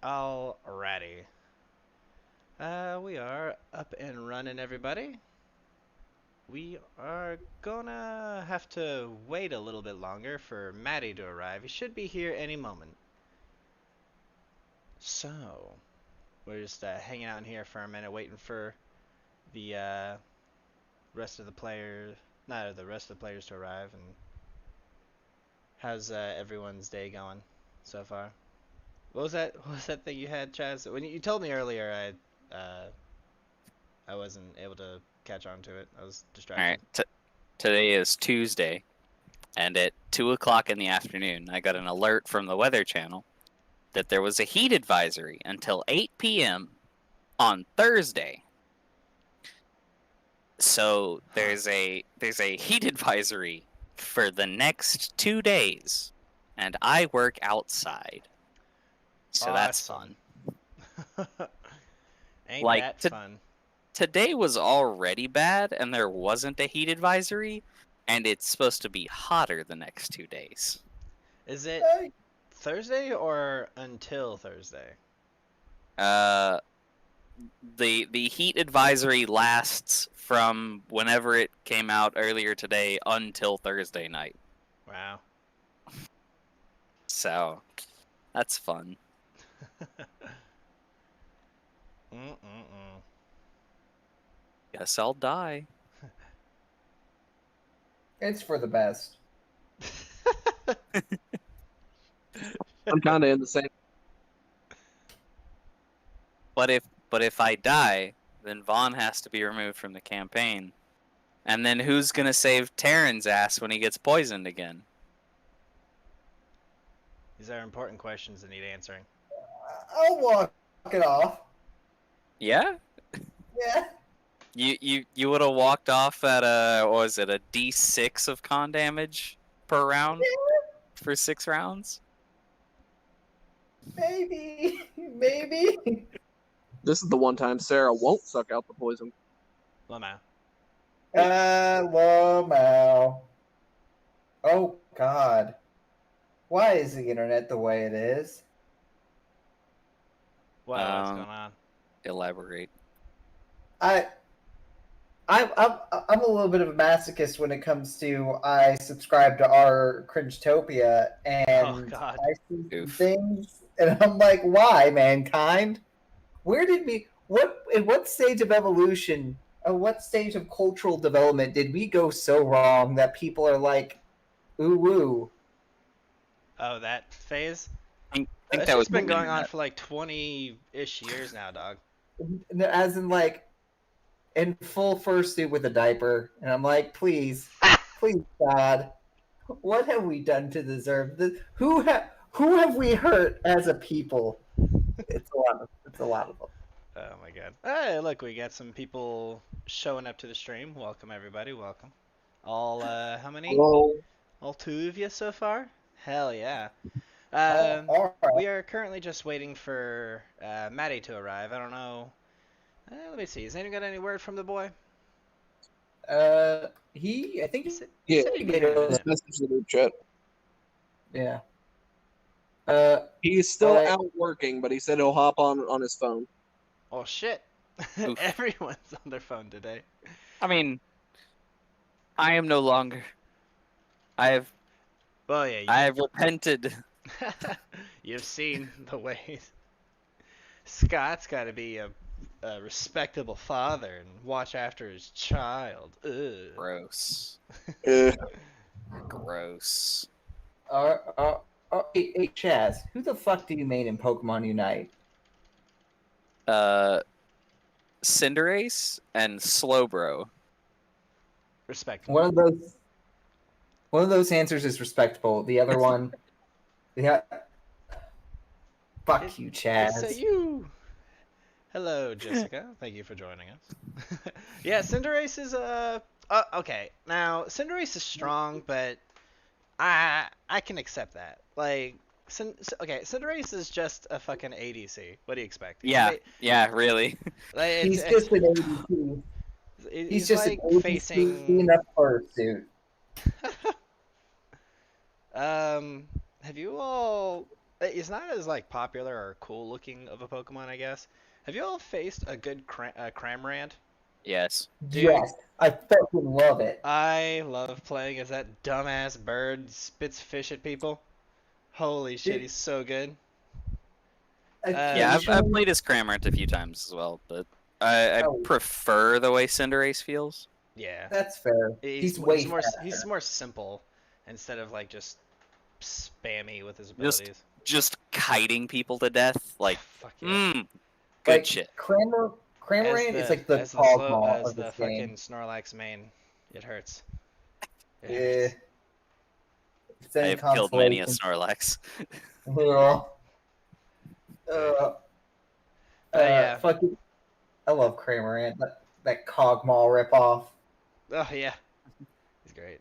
Alrighty. We are up and running, everybody. We are gonna have to wait a little bit longer for Maddie to arrive. He should be here any moment. So, we're just hanging out in here for a minute, waiting for the rest of the players, not the rest of the players to arrive. And how's everyone's day going so far? What was that? What was that thing you had, Chaz? When you told me earlier, I wasn't able to catch on to it. I was All distracted. right. Today is Tuesday, and at 2 o'clock in the afternoon, I got an alert from the Weather Channel that there was a heat advisory until 8 p.m. on Thursday. So there's a heat advisory for the next 2 days, and I work outside. So that's fun. Ain't Like that fun? Today was already bad, and there wasn't a heat advisory, and it's supposed to be hotter the next 2 days. Is it Thursday or until Thursday? The heat advisory lasts from whenever it came out earlier today until Thursday night. Wow. So, that's fun. Guess I'll die. It's for the best. I'm kind of in the same. But if I die, then Vaughn has to be removed from the campaign. And then who's gonna save Teryn's ass when he gets poisoned again? These are important questions that need answering. I'll walk it off. Yeah? Yeah. You would have walked off at what was it, a D6 of con damage per round for 6 rounds? Maybe. This is the one time Sarah won't suck out the poison. Lamau. Lamau. Oh, God. Why is the internet the way it is? What's going on? Elaborate. I'm a little bit of a masochist when it comes to I subscribe to our Cringetopia and God. I see some things and I'm like, why, mankind? Where did we in what stage of evolution, what stage of cultural development did we go so wrong that people are like, ooh woo? Oh, that phase? I think That's been going on for like 20-ish years now, dog. As in like in full fursuit with a diaper, and I'm like, please, God, what have we done to deserve this? Who have we hurt as a people? It's a lot of them. Oh my god. Hey, look, we got some people showing up to the stream. Welcome everybody, welcome. All how many? Hello. All 2 of you so far? Hell yeah. All right. We are currently just waiting for Maddie to arrive. I don't know. Let me see. Has anyone got any word from the boy? I think He he made a it. message in the group chat. Yeah. He's still out working, but he said he'll hop on his phone. Oh shit! Everyone's on their phone today. I mean, I am no longer. I have repented. You've seen the ways. Scott's got to be a respectable father and watch after his child. Ugh. Gross. Gross. Hey, Chaz, who the fuck do you main in Pokemon Unite? Cinderace and Slowbro. Respectable. One of those answers is respectable. The other one, yeah. Fuck you, Chaz. It's you. Hello, Jessica. Thank you for joining us. Yeah, Cinderace is okay. Now Cinderace is strong, but I can accept that. Like, Cinderace is just a fucking ADC. What do you expect? Yeah, really. Like, he's just an ADC. He's just like an facing in a fursuit. Have you all? it's not as like popular or cool looking of a Pokemon, I guess. Have you all faced a good Cramorant? Yes. Dude, Yes, I fucking love it. I love playing as that dumbass bird spits fish at people. Holy shit, Dude, he's so good. Yeah, I've occasionally, played as Cramorant a few times as well, but I oh, prefer the way Cinderace feels. Yeah, that's fair. He's way he's faster. more simple instead of like just spammy with his Just abilities. just kiting people to death, like, Fuck yeah. good Like shit. Cramorant is like the Cosmo as of the this fucking game. Snorlax main, it hurts. It Yeah, hurts. send I've killed many a consolation. Snorlax. Uh, Right. uh, But yeah. fucking, I love Cramorant. That Cogmaw ripoff. Oh yeah. He's great.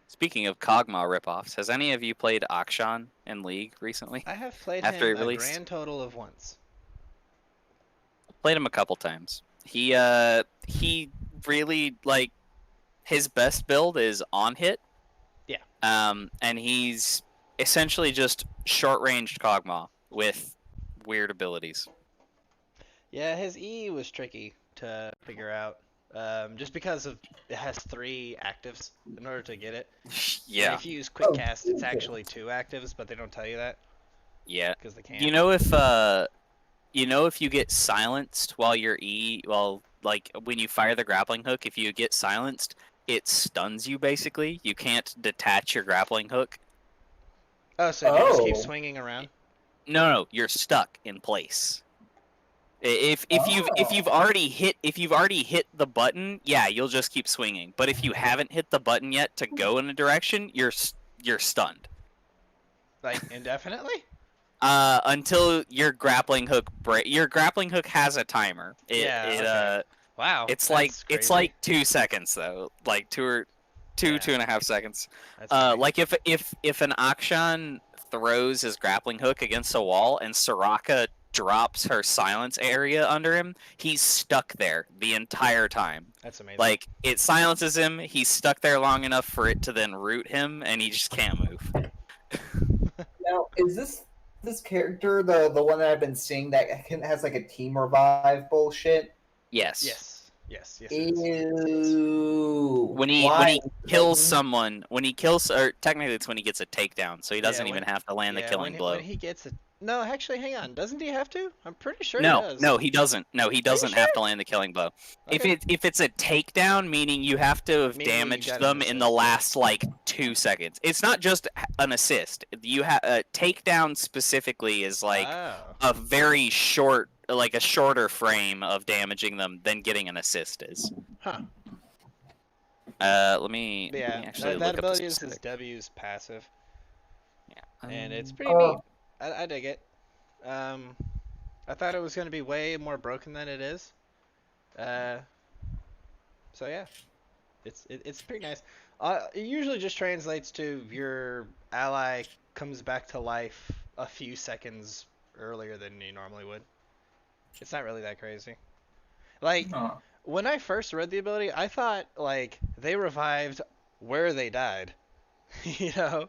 Speaking of Kog'Maw ripoffs, has any of you played Akshan in League recently? I have played After he him a released? grand total of once. Played him a couple times. He really like his best build is on hit. Yeah. And he's essentially just short ranged Kog'Maw with weird abilities. Yeah, his E was tricky to figure out. Just because of it has 3 actives in order to get it. And Yeah. if you use quick Oh, cast, it's Jesus. actually 2 actives, but they don't tell you that Yeah. because they can't. You know if you get silenced while you're like when you fire the grappling hook, if you get silenced, it stuns you basically. You can't detach your grappling hook. Oh, so you just keep Oh. swinging around? No, you're stuck in place. If you've Oh. already hit the button, yeah, you'll just keep swinging. But if you haven't hit the button yet to go in a direction, you're stunned. Like indefinitely? Until your grappling hook your grappling hook has a timer. Okay. Wow. It's that's it's crazy. like 2 seconds though, like two Yeah. 2.5 seconds. That's funny. Like if an Akshan throws his grappling hook against a wall and Soraka drops her silence area under him, he's stuck there the entire time. That's amazing. Like it silences him, he's stuck there long enough for it to then root him, and he just can't move. Now, is this character the one that I've been seeing that has like a team revive bullshit? Yes. Yes. It is. Ew. When he kills someone, or technically it's when he gets a takedown, so he doesn't even have to land the killing blow. When he gets it. No, actually, hang on. Doesn't he have to? I'm pretty sure he No, does. no, he doesn't. No, he doesn't sure? have to land the killing blow. Okay. If it's a takedown, meaning you have to have Meaning you damaged got them an in the assist, yeah. last like 2 seconds. It's not just an assist. You have a takedown specifically is like Oh. a very short, like a shorter frame of damaging them than getting an assist is. Huh. Let me Yeah, actually that look up the ability is his specific. W's passive, Yeah. and it's pretty Oh. neat. I dig it. I thought it was going to be way more broken than it is. So yeah, it's pretty nice. It usually just translates to your ally comes back to life a few seconds earlier than you normally would. It's not really that crazy. Like, Huh. when I first read the ability, I thought like they revived where they died. You know?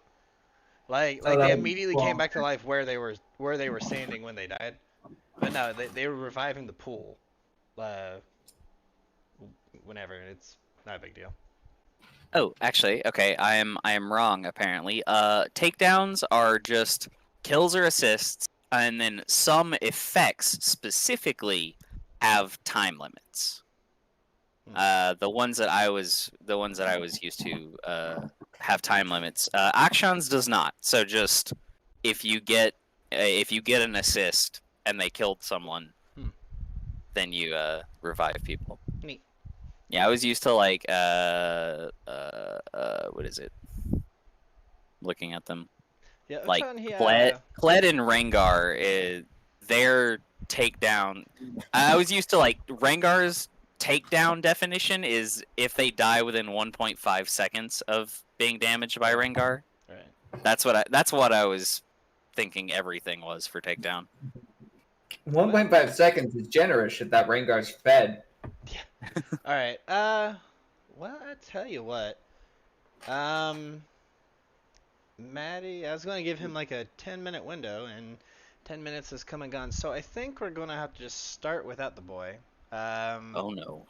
Like Oh, they that immediately was came back to life where they were standing when they died. But no, they were reviving the pool. Whenever, and it's not a big deal. Oh, actually, okay, I am wrong apparently. Takedowns are just kills or assists, and then some effects specifically have time limits. The ones that I was used to have time limits. Actions does not. So just if you get an assist and they killed someone, then you revive people. Neat. Yeah, I was used to like what is it? Looking at them. Yeah, Like Uchan, Kled and Rengar, their takedown. I was used to like Rengar's takedown definition is if they die within 1.5 seconds of being damaged by Rengar. Right. That's what I was thinking everything was for takedown. 1.5 seconds is generous if that Rengar's fed. Yeah. All right. Well, I tell you what. Maddie, I was going to give him like a 10-minute window, and 10 minutes has come and gone. So I think we're going to have to just start without the boy. Oh no.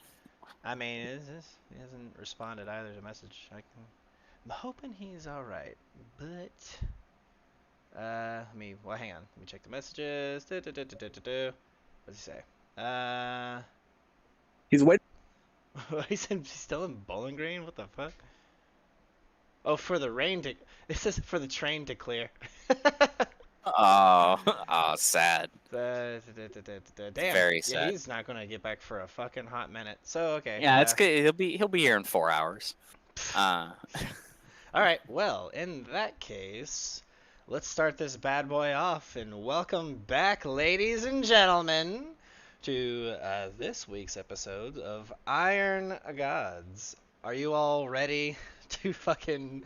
I mean, he hasn't responded either to message. I'm hoping he's all right, but well, hang on. Let me check the messages. What does he say? He's waiting. He said he's still in Bowling Green. What the fuck? Oh, for the rain to. It says for the train to clear. Oh, sad. Damn. Very Yeah, sad. he's not gonna get back for a fucking hot minute. So okay. Yeah, it's good. He'll be here in 4 hours. All right. Well, in that case, let's start this bad boy off and welcome back, ladies and gentlemen, to this week's episode of Iron Gods. Are you all ready to fucking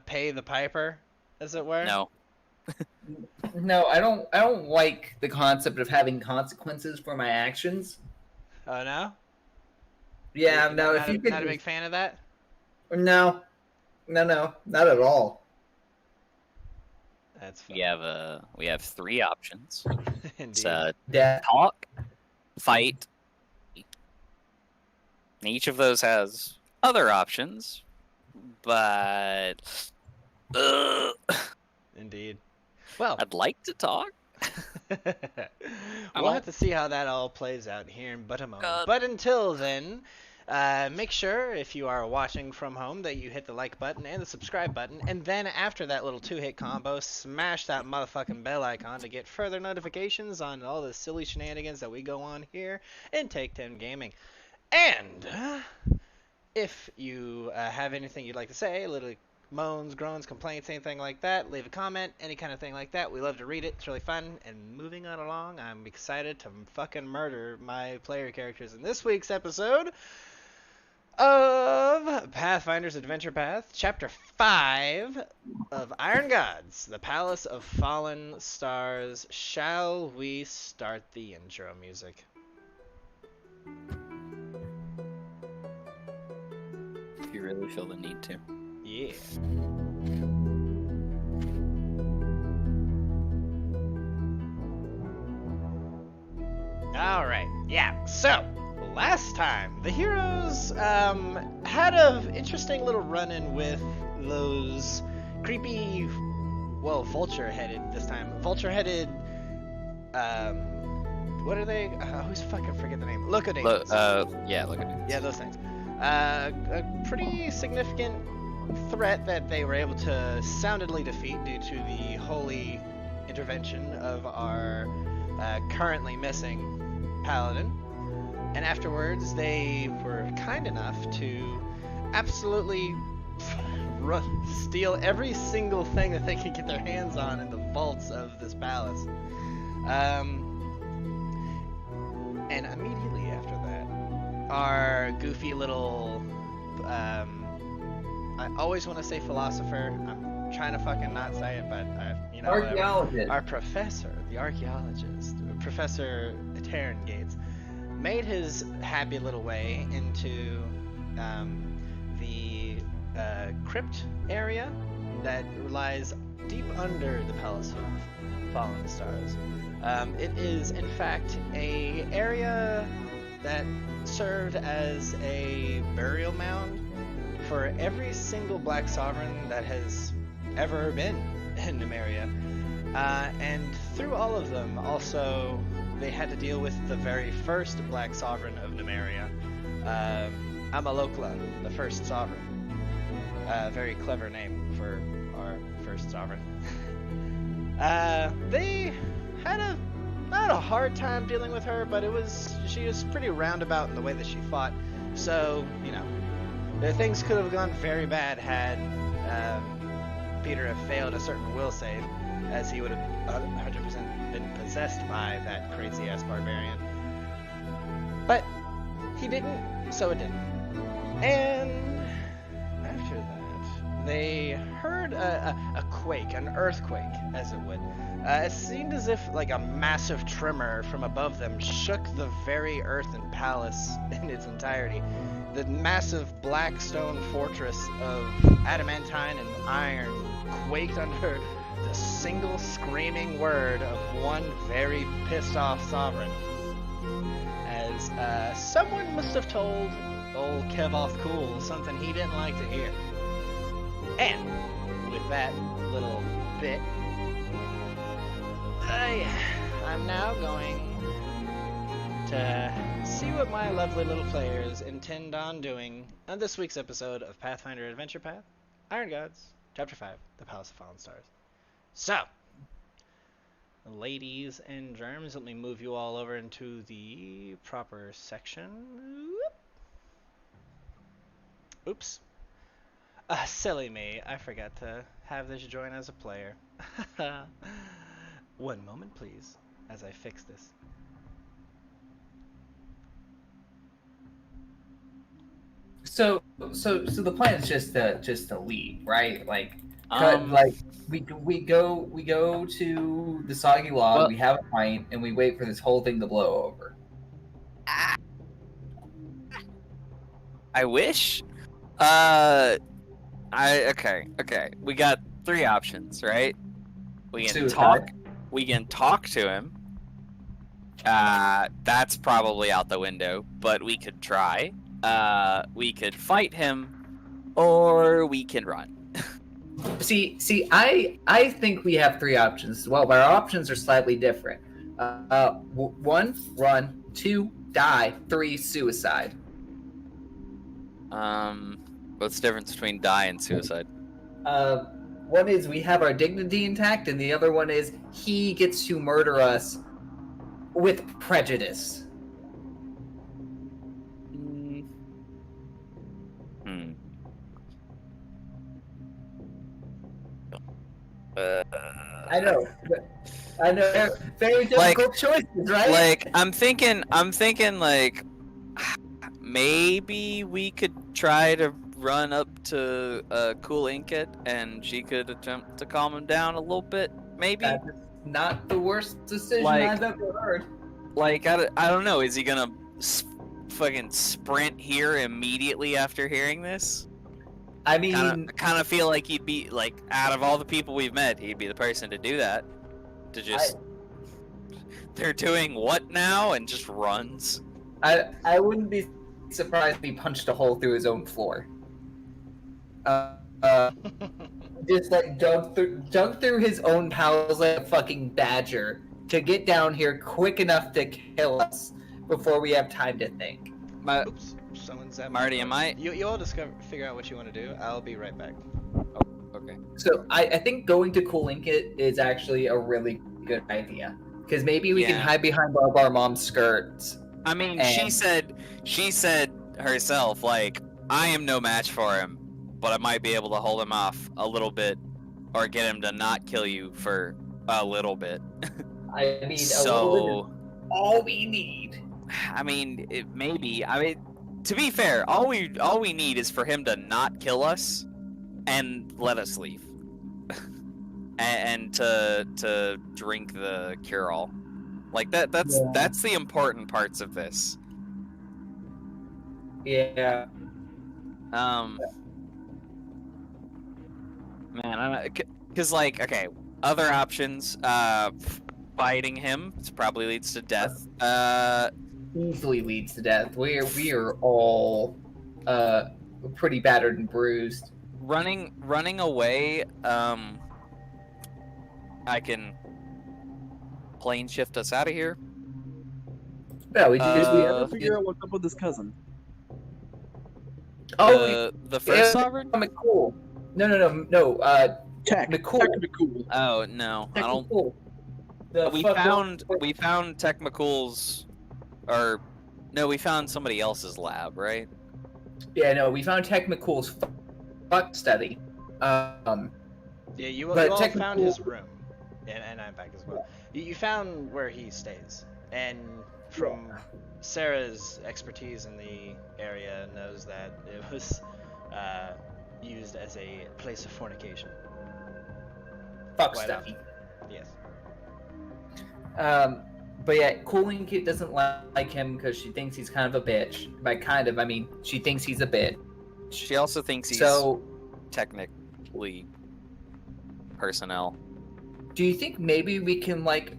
pay the piper, as it were? No. No, I don't like the concept of having consequences for my actions. Oh no? Yeah, You're no, not if you could not a big fan of that? No, not at all. That's fine. We have 3 options. Indeed. It's Death. talk, fight. And each of those has other options, but Indeed. Well, I'd like to talk. we'll have to see how that all plays out here in but a moment. But until then, make sure if you are watching from home that you hit the like button and the subscribe button, and then after that little 2-hit combo, smash that motherfucking bell icon to get further notifications on all the silly shenanigans that we go on here in Take 10 Gaming. And if you have anything you'd like to say, little moans, groans, complaints, anything like that, leave a comment, any kind of thing like that. We love to read it. It's really fun. And moving on along, I'm excited to fucking murder my player characters in this week's episode of Pathfinder's Adventure Path, Chapter 5 of Iron Gods, the Palace of Fallen Stars. Shall we start the intro music? If you really feel the need to. Yeah. Alright, yeah, so, last time, the heroes, had an interesting little run-in with those creepy, well, vulture-headed this time, vulture-headed, what are they? I always fucking forget the name. Locodations. Yeah, look at it. Yeah, those things. A pretty significant threat that they were able to soundedly defeat due to the holy intervention of our currently missing paladin. And afterwards, they were kind enough to absolutely steal every single thing that they could get their hands on in the vaults of this palace. And immediately after that, our goofy little, I always want to say philosopher. I'm trying to fucking not say it, but you know, Archaeologist. our professor, the archaeologist, Professor Teryn Gates, made his happy little way into the crypt area that lies deep under the Palace of Fallen Stars. It is, in fact, a area that served as a burial mound for every single Black Sovereign that has ever been in Numeria. And through all of them, also, they had to deal with the very first Black Sovereign of Numeria, Amalokla, the first sovereign. Very clever name for our first sovereign. They had not a hard time dealing with her, but she was pretty roundabout in the way that she fought. So, you know, things could have gone very bad had Petyr have failed a certain will save, as he would have 100% been possessed by that crazy-ass barbarian. But he didn't, so it didn't. And after that, they heard a quake, an earthquake, as it would. It seemed as if like a massive tremor from above them shook the very earth and palace in its entirety. The massive black stone fortress of adamantine and iron quaked under the single screaming word of one very pissed off sovereign. As someone must have told old Kevoth Cool something he didn't like to hear. And with that little bit, I'm now going to see what my lovely little players intend on doing on this week's episode of Pathfinder Adventure Path, Iron Gods, Chapter 5, The Palace of Fallen Stars. So, ladies and germs, let me move you all over into the proper section. Oops. Silly me, I forgot to have this join as a player. One moment, please, as I fix this. So the plan is just to leave, right? Like, we go to the soggy log, Well- we have a pint, and we wait for this whole thing to blow over. I wish. Okay. We got 3 options, right? We can Suicide. talk to him. That's probably out the window, but we could try. We could fight him, or we can run. See, I think we have 3 options as well, but our options are slightly different. 1, run. 2, die. 3, suicide. What's the difference between die and suicide? One is we have our dignity intact, and the other one is he gets to murder us with prejudice. I know. Very difficult choices, right? Like, I'm thinking, like, maybe we could try to run up to Cool Inkit, and she could attempt to calm him down a little bit, maybe? That's not the worst decision Like- I've ever heard. Like, I don't know, is he gonna fucking sprint here immediately after hearing this? I mean, Kind of feel like he'd be, like, out of all the people we've met, he'd be the person to do that. To just... They're doing what now? And just runs. I wouldn't be surprised if he punched a hole through his own floor. Just like dug through his own pals like a fucking badger to get down here quick enough to kill us before we have time to think. Oops, someone's at my Marty, door. am I... You all figure out what you want to do. I'll be right back. Okay. So I think going to Cool Inkit is actually a really good idea. Because maybe we can Yeah. hide behind all of our mom's skirts. I mean, And- she said herself, like, I am no match for him, but I might be able to hold him off a little bit, or get him to not kill you for a little bit. I mean, a little bit So, is all we need. I mean, maybe. I mean, to be fair, all we need is for him to not kill us, and let us leave, and to drink the cure-all. Like that's Yeah. that's the important parts of this. Yeah. Man, because like, okay, other options, fighting him probably leads to death. Easily leads to death. We are all pretty battered and bruised. Running away. I can plane shift us out of here. No, we just we Uh, have Figure out what's up with his cousin. The first yeah, sovereign. McCool. No. McCool. Technical. Oh no, I don't. McCool. The We fuck- found Tech McCool's, or no, we found somebody else's lab, right? Yeah, no, we found Tech McCool's fuck study. Yeah, you But all technical- found his room, and I'm back as well. You found where he stays, and from Sarah's expertise in the area, knows that it was used as a place of fornication. fuck Quite study. Yes. But yeah, Cooling Kid doesn't like him because she thinks he's kind of a bitch. By kind of, I mean she thinks he's a bitch. She also thinks he's So technically personnel. Do you think maybe we can like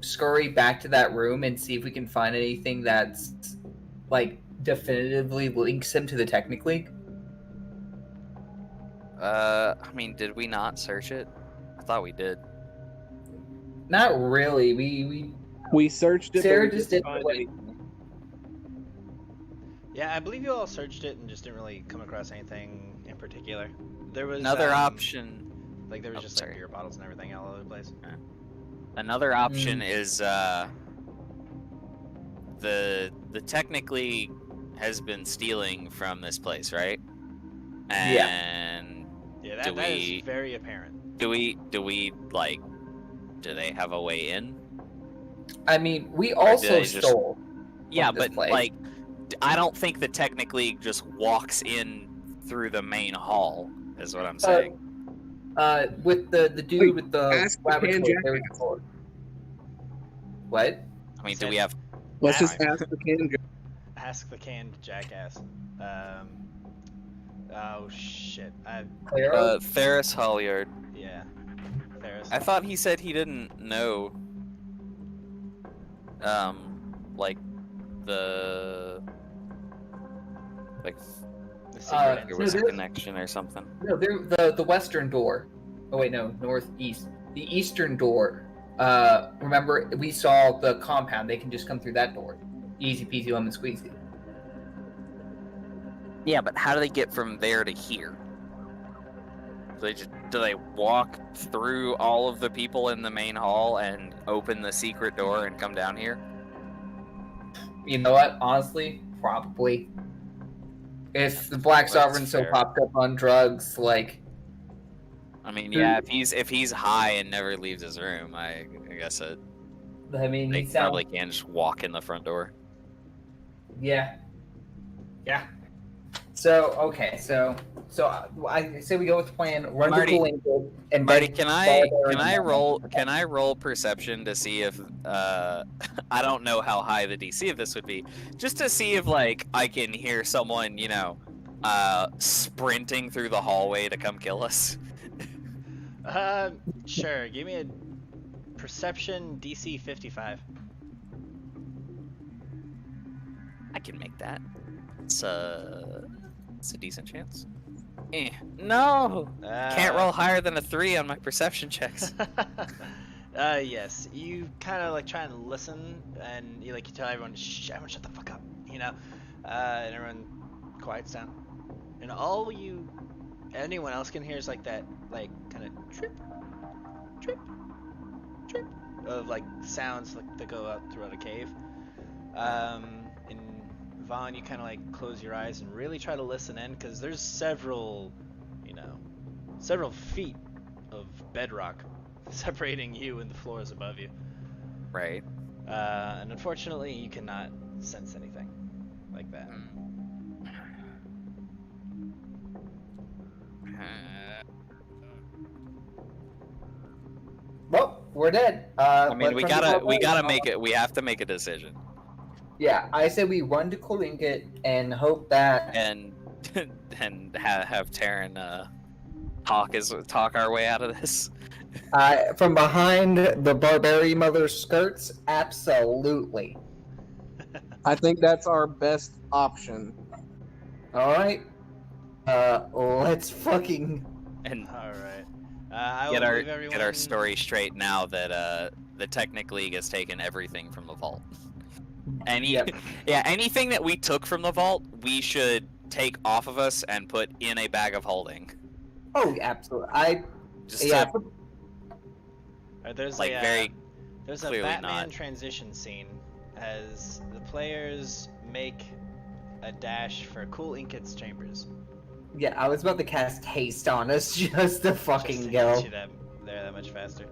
scurry back to that room and see if we can find anything that's like definitively links him to the Technic League? I mean, did we not search it? I thought we did. Not really. We searched it, Sarah but we just didn't did find what- anything. Yeah, I believe you all searched it and just didn't really come across anything in particular. There was Another option. Like there was Oh, just sorry. like beer bottles and everything all over the place. Another option is the technically has been stealing from this place, right? And Yeah, Do that we- is very apparent. do we like? Do they have a way in? I mean, we did also they just- stole. Yeah, this but place. like, I don't think the Technic League just walks in through the main hall. Is what I'm saying. With the dude Wait, with the ask the laboratory. Jack there was a door. What? I mean, do we have? Let's just Fine. ask the can. Ask the canned jackass. Oh shit. Clara? Ferris Hollyard. Yeah. Ferris. I thought he said he didn't know. Like the The secret there there entrance. was a there's- connection or something. No, the western door. Oh wait, no, northeast. The eastern door. Remember we saw the compound. They can just come through that door. Easy peasy lemon squeezy. Yeah, but how do they get from there to here? Do they walk through all of the people in the main hall and open the secret door and come down here? You know what? Honestly, probably. If the Black That's Sovereign so fair. popped up on drugs, like I mean, yeah, if he's high and never leaves his room, I guess I mean, they he sounds probably can just walk in the front door. yeah. So okay, so I say we go with the plan. Run Marty- to Cool and Marty, beg can I Barbarian roll perception to see if I don't know how high the DC of this would be, just to see if like I can hear someone, sprinting through the hallway to come kill us. Sure. Give me a perception DC 55. I can make that. It's a decent chance. No, can't roll higher than a 3 on my perception checks. Yes. You kind of like try and listen, and you tell everyone, everyone shut the fuck up, and everyone quiets down, and anyone else can hear is like that, like kind of trip, trip, trip of like sounds like that go out throughout a cave. And Vaughn, you kind of like close your eyes and really try to listen in, because there's several feet of bedrock separating you and the floors above you. Right. And unfortunately, you cannot sense anything like that. Well, we're dead. I mean, but we from the gotta Barbarian- make it. We have to make a decision, Yeah, I say we run to Colinket and hope that and have Teryn talk our way out of this. from behind the Barbarian mother's skirts, absolutely. I think that's our best option. All right. Let's fucking. And All right. I get will our leave everyone... get our story straight now that the Technic League has taken everything from the vault. Yep. Anything that we took from the vault, we should take off of us and put in a bag of holding. Oh, absolutely. Just Yeah. to, There's like, very there's a clearly Batman not. transition scene as the players make a dash for Cool Inket's chambers. Yeah, I was about to cast haste on us just to fucking Just to go. get you there that much faster.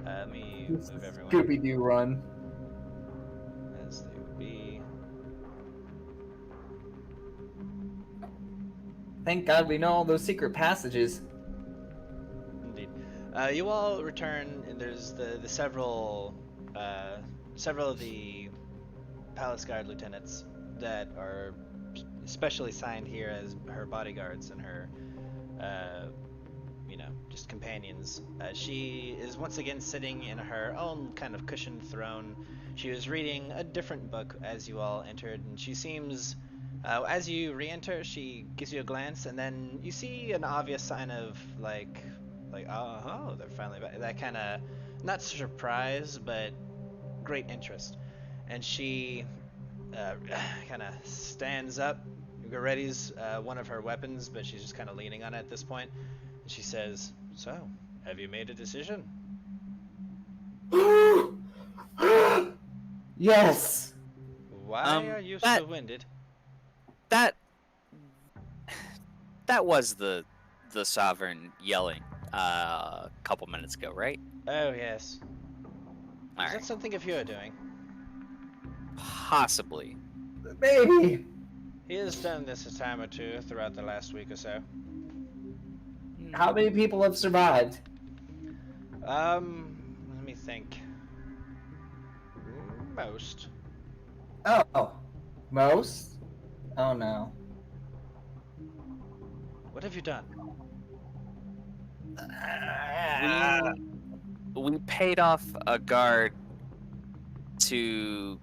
Let me move everyone. Scooby Doo run. As they would be. Thank God we know all those secret passages. Indeed. You all return, and there's the several of the Palace Guard lieutenants that are specially signed here as her bodyguards and her, just companions. She is once again sitting in her own kind of cushioned throne. She was reading a different book as you all entered, and she seems, as you re-enter, she gives you a glance, and then you see an obvious sign of oh, they're finally back. That kind of, not surprise, but great interest. And she kind of stands up, readies one of her weapons, but she's just kind of leaning on it at this point. And she says, "So, have you made a decision?" Yes. Why are you that so winded? that that was the sovereign yelling a couple minutes ago, right? Oh, yes. All Is that right, something of your doing? possibly. Baby. He has done this a time or two throughout the last week or so. How many people have survived? Let me think. Most. Oh. Most? Oh no. What have you done? We paid off a guard to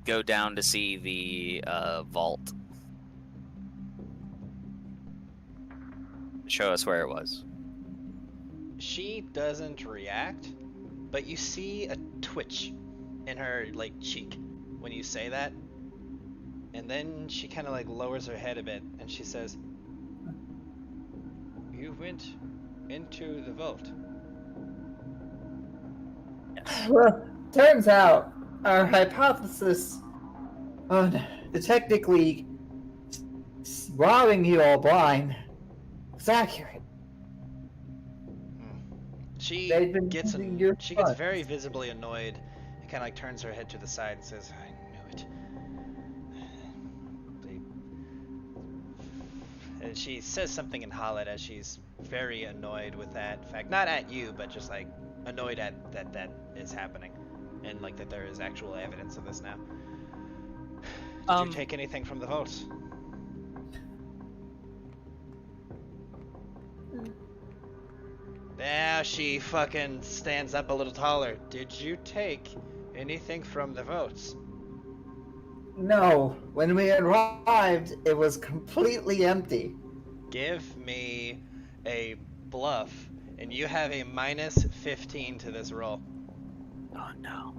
go down to see the vault. Show us where it was. She doesn't react, but you see a twitch in her cheek when you say that. And then she kind of lowers her head a bit and she says, "You went into the vault." Yes. Well, turns out our hypothesis on the technically robbing you all blind was accurate. She They've been gets using your she gets funds. very visibly annoyed and kind of turns her head to the side and says, "I knew it." And she says something in Halid as she's very annoyed with that fact. Not at you, but just annoyed at that is happening. And that there is actual evidence of this now. Did you take anything from the vaults? Now she fucking stands up a little taller. Did you take anything from the vaults? No, when we arrived, it was completely empty. Give me a bluff, and you have a minus 15 to this roll. Oh no.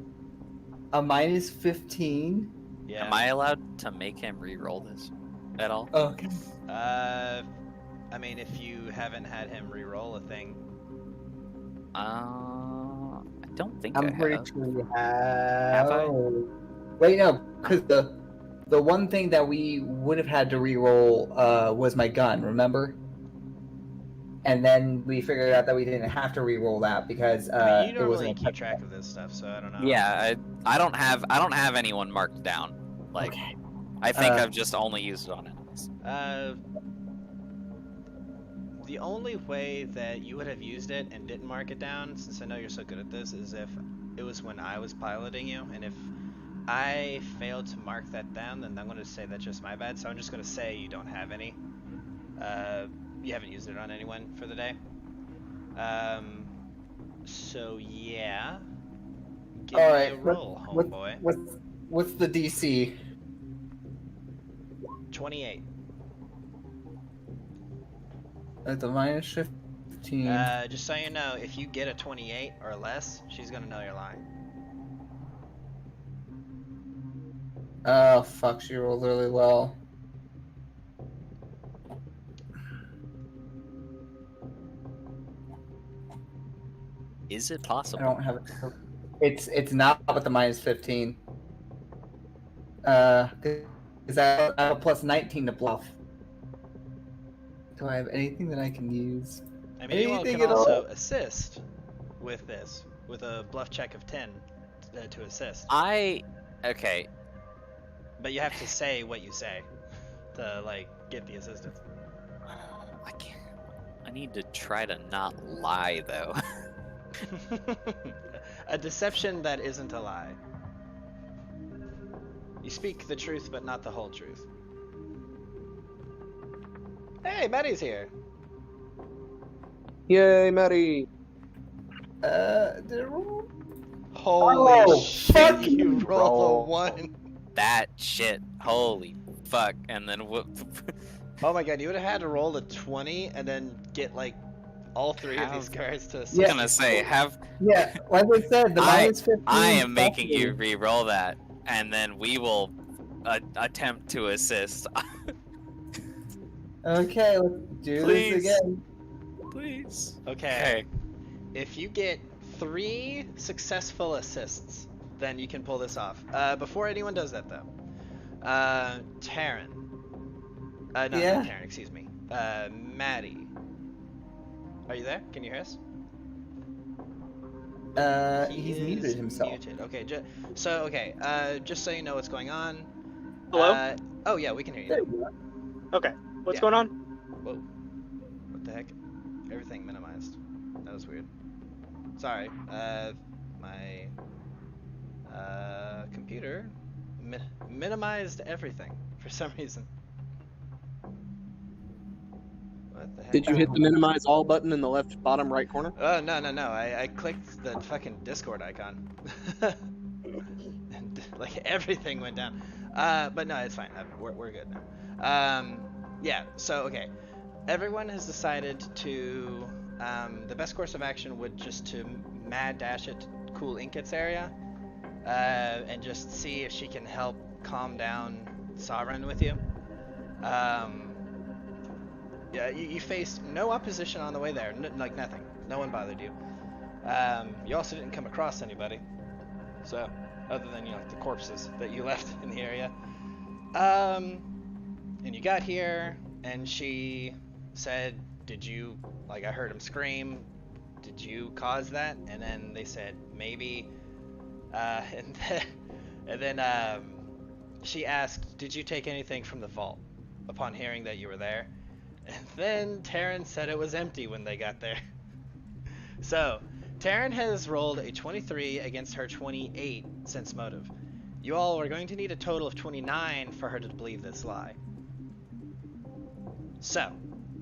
A minus 15? Yeah. Am I allowed to make him re-roll this at all? Okay. I mean, if you haven't had him re-roll a thing. I don't think I'm I pretty have. sure you have. Have I? Wait, no, because the one thing that we would have had to re-roll was my gun, remember? And then we figured out that we didn't have to re-roll that because I mean, you it was normally an keep track of this stuff, so I don't know. Yeah, I don't have anyone marked down. Okay. I think I've just only used it on enemies. The only way that you would have used it and didn't mark it down, since I know you're so good at this, is if it was when I was piloting you, and if I failed to mark that down, then I'm going to say that's just my bad, so I'm just going to say you don't have any. You haven't used it on anyone for the day. So yeah. Give me a roll, homeboy. What's the DC? 28. At the minus 15. Just so you know, if you get a 28 or less, she's gonna know you're lying. Oh, fuck, she rolled really well. Is it I possible? don't have it. It's not with the minus 15. Because I have a plus 19 to bluff. Do I have anything that I can use? I mean, you all Anything can at also all? assist with this, with a bluff check of 10 to assist. Okay. But you have to say what you say to, get the assistance. I can't. I need to try to not lie though. A deception that isn't a lie. You speak the truth, but not the whole truth. Hey, Betty's here. Yay, Maddie. Did it roll? Holy Oh, shit! fuck You you. rolled a Roll. 1. That shit. Holy fuck. And then what? Oh my god, you would have had to roll a 20 and then get like all 3 of these guys to assist Yeah. I was gonna say, Yeah, like I said, the minus 15. I am making fuck you re-roll that, and then we will attempt to assist. Okay, let's do Please. this again. Please. Okay. If you get 3 successful assists, then you can pull this off. Before anyone does that, though, Teryn. No, Yeah? not Teryn. Excuse me. Maddie. Are you there? Can you hear us? He's He muted is himself. Muted. Okay. Just so you know what's going on. Hello? Oh yeah, we can hear you. There Now. you go. Okay. What's Yeah. going on? Whoa. What the heck? Everything minimized. That was weird. Sorry. My computer minimized everything for some reason. What the heck? Did you hit the minimize all button in the left bottom right corner? Oh, no. I clicked the fucking Discord icon. And, like, everything went down. But no, it's fine. We're good now. Yeah, so, okay. Everyone has decided to... the best course of action would just to mad dash it to Cool Inket's area. And just see if she can help calm down Sovereign with you. Yeah, you faced no opposition on the way there, like nothing. No one bothered you. You also didn't come across anybody, so other than like the corpses that you left in the area. And you got here, and she said, "Did you I heard him scream? Did you cause that?" And then they said maybe. And then she asked, "Did you take anything from the vault?" Upon hearing that you were there. And then Teryn said it was empty when they got there. So, Teryn has rolled a 23 against her 28 sense motive. You all are going to need a total of 29 for her to believe this lie. So,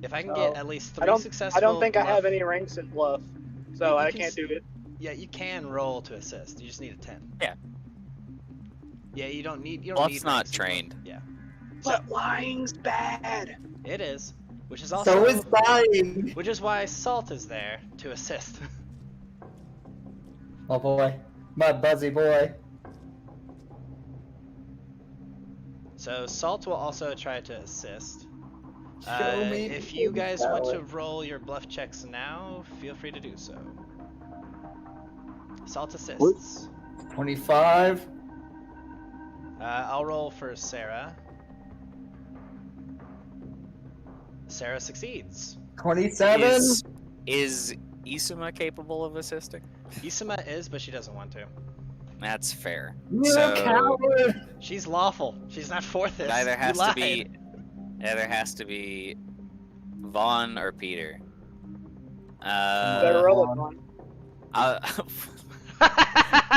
if I can get at least 3 successful I don't think I have bluff- any ranks in bluff, so I can't do it. Yeah, you can roll to assist. You just need a 10. Yeah. Yeah, you don't need Bluff's need not ranks in bluff. trained. Yeah. But lying's bad. It is, which is also So is dying. which is why Salt is there to assist. Oh boy. My buzzy boy. So Salt will also try to assist. Show me If you the guys want to talent. roll your bluff checks now, feel free to do so. Salt assists. 25. I'll roll for Sarah. Sarah succeeds. 27. Is Isuma capable of assisting? Isama is, but she doesn't want to. That's fair. You So- coward. She's lawful. She's not for this. It either You has to lied. be Vaughn or Petyr. Better roll it, Vaughn.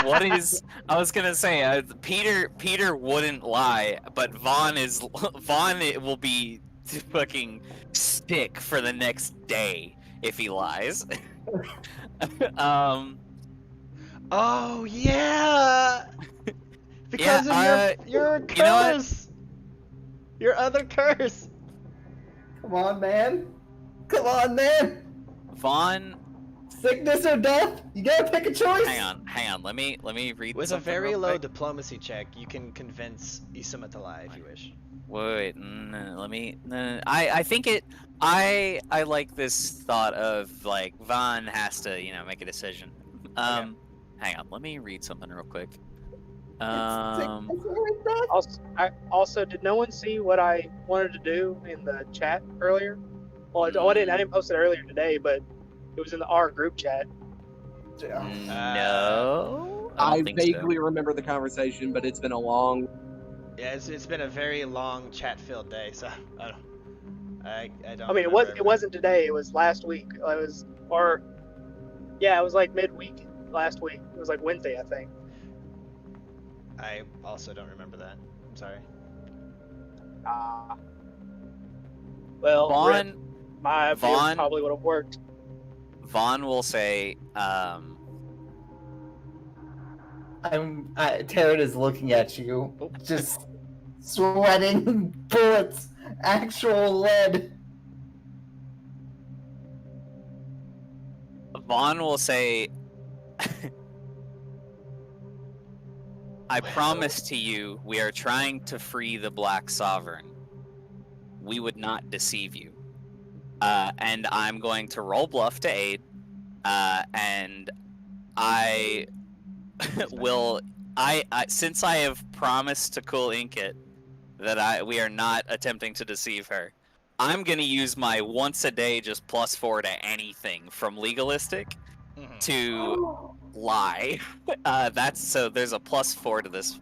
What is? I was gonna say Petyr wouldn't lie, but Vaughn it will be fucking stick for the next day if he lies. Oh yeah. Because of your curse. you know what? Your other curse. Come on, man. Come on, man. Vaughn, Sickness or death? You gotta pick a choice. hang on. Let me read. With a something very real low quick. diplomacy check, you can convince Isama to lie if you wish. Wait, no, let me. No, I think it. I like this thought of like Vaughn has to make a decision. Hang on, let me read something real quick. Also, did no one see what I wanted to do in the chat earlier? Well, I didn't post it earlier today, but it was in our group chat. No, I don't think so. vaguely remember the conversation, but it's been a long. Yeah, it's been a very long chat-filled day, so I don't. I mean, it wasn't today. It was last week. It was like midweek last week. It was like Wednesday, I think. I also don't remember that. I'm sorry. Well, Vaughn, my Vaughn- probably would have worked. Vaughn will say, Teryn is looking at you, Oh. just sweating bullets, actual lead. Vaughn will say, I promise to you, we are trying to free the Black Sovereign. We would not deceive you. And I'm going to roll bluff to aid. And I will. Since I have promised to Cool Inkit that we are not attempting to deceive her, I'm gonna use my once a day just +4 to anything from legalistic Mhm. to lie. That's so. There's a +4 to this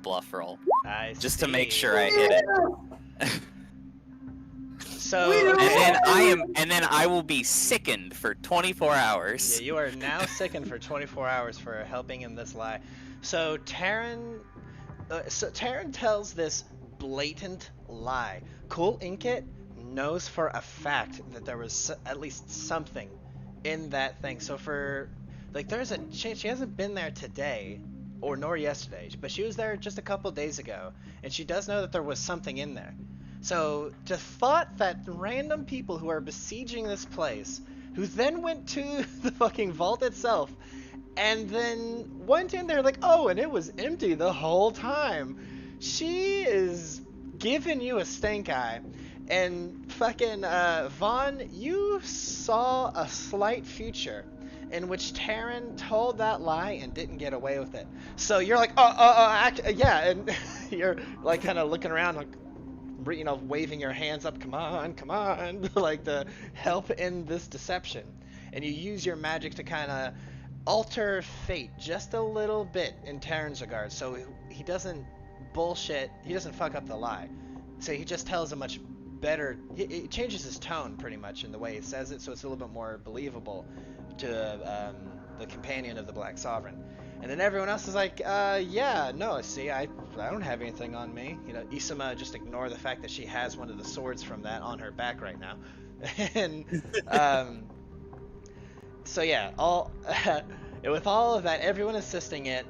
bluff roll, I just to make see. sure I hit it. So, We okay. And then I will be sickened for 24 hours. Yeah, you are now sickened for 24 hours for helping in this lie. So Teryn tells this blatant lie. Cool Inkit knows for a fact that there was at least something in that thing. So there's a chance she hasn't been there today or nor yesterday, but she was there just a couple days ago, and she does know that there was something in there. So the thought that random people who are besieging this place, who then went to the fucking vault itself, and then went in there like, oh, and it was empty the whole time. She is giving you a stink eye. And fucking Vaughn, you saw a slight future in which Teryn told that lie and didn't get away with it. So you're like, yeah, and you're like kind of looking around like, waving your hands up, come on, like to help in this deception. And you use your magic to kind of alter fate just a little bit in Teryn's regard, so he doesn't bullshit, he doesn't fuck up the lie. So he just tells a much better, he changes his tone pretty much in the way he says it, so it's a little bit more believable to the companion of the Black Sovereign. And then everyone else is like, yeah, no, see, I don't have anything on me. Isama just ignore the fact that she has one of the swords from that on her back right now. And, so yeah, with all of that, everyone assisting it,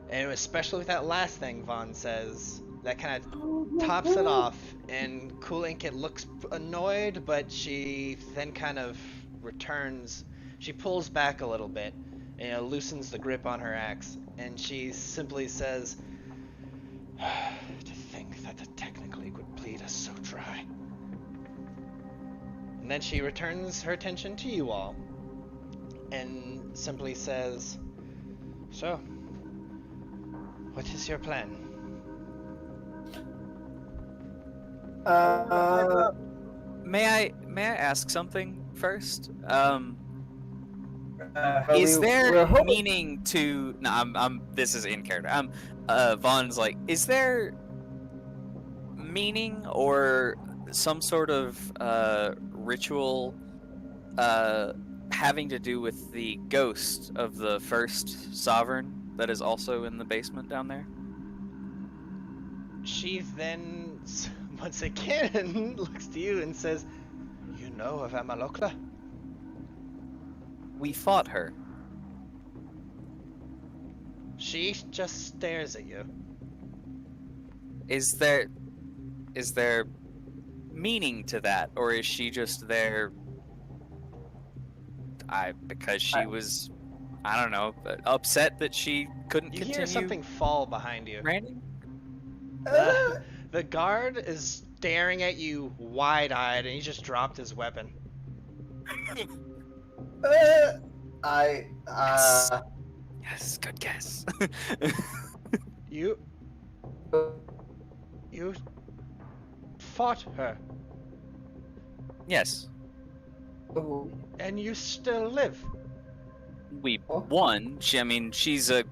and especially with that last thing Vaughn says, that kind of tops it off, and Cool Inkit looks annoyed, but she then kind of returns, she pulls back a little bit, and loosens the grip on her axe, and she simply says, to think that the technically would bleed us so dry. And then she returns her attention to you all, and simply says, so, what is your plan? May I ask something first? we're Is there hoping- meaning to? No, I'm. This is in character. Vaughn's like, is there meaning or some sort of ritual having to do with the ghost of the first sovereign that is also in the basement down there? She then, once again, looks to you and says, you know of Amalokla? We fought her. She just stares at you. Is there meaning to that, or is she just there? Because she was, I don't know, upset that she couldn't You continue. hear something fall behind you. Randy? The guard is staring at you wide-eyed, and he just dropped his weapon. Yes, good guess. You fought her, Yes, and you still live. we won. She's a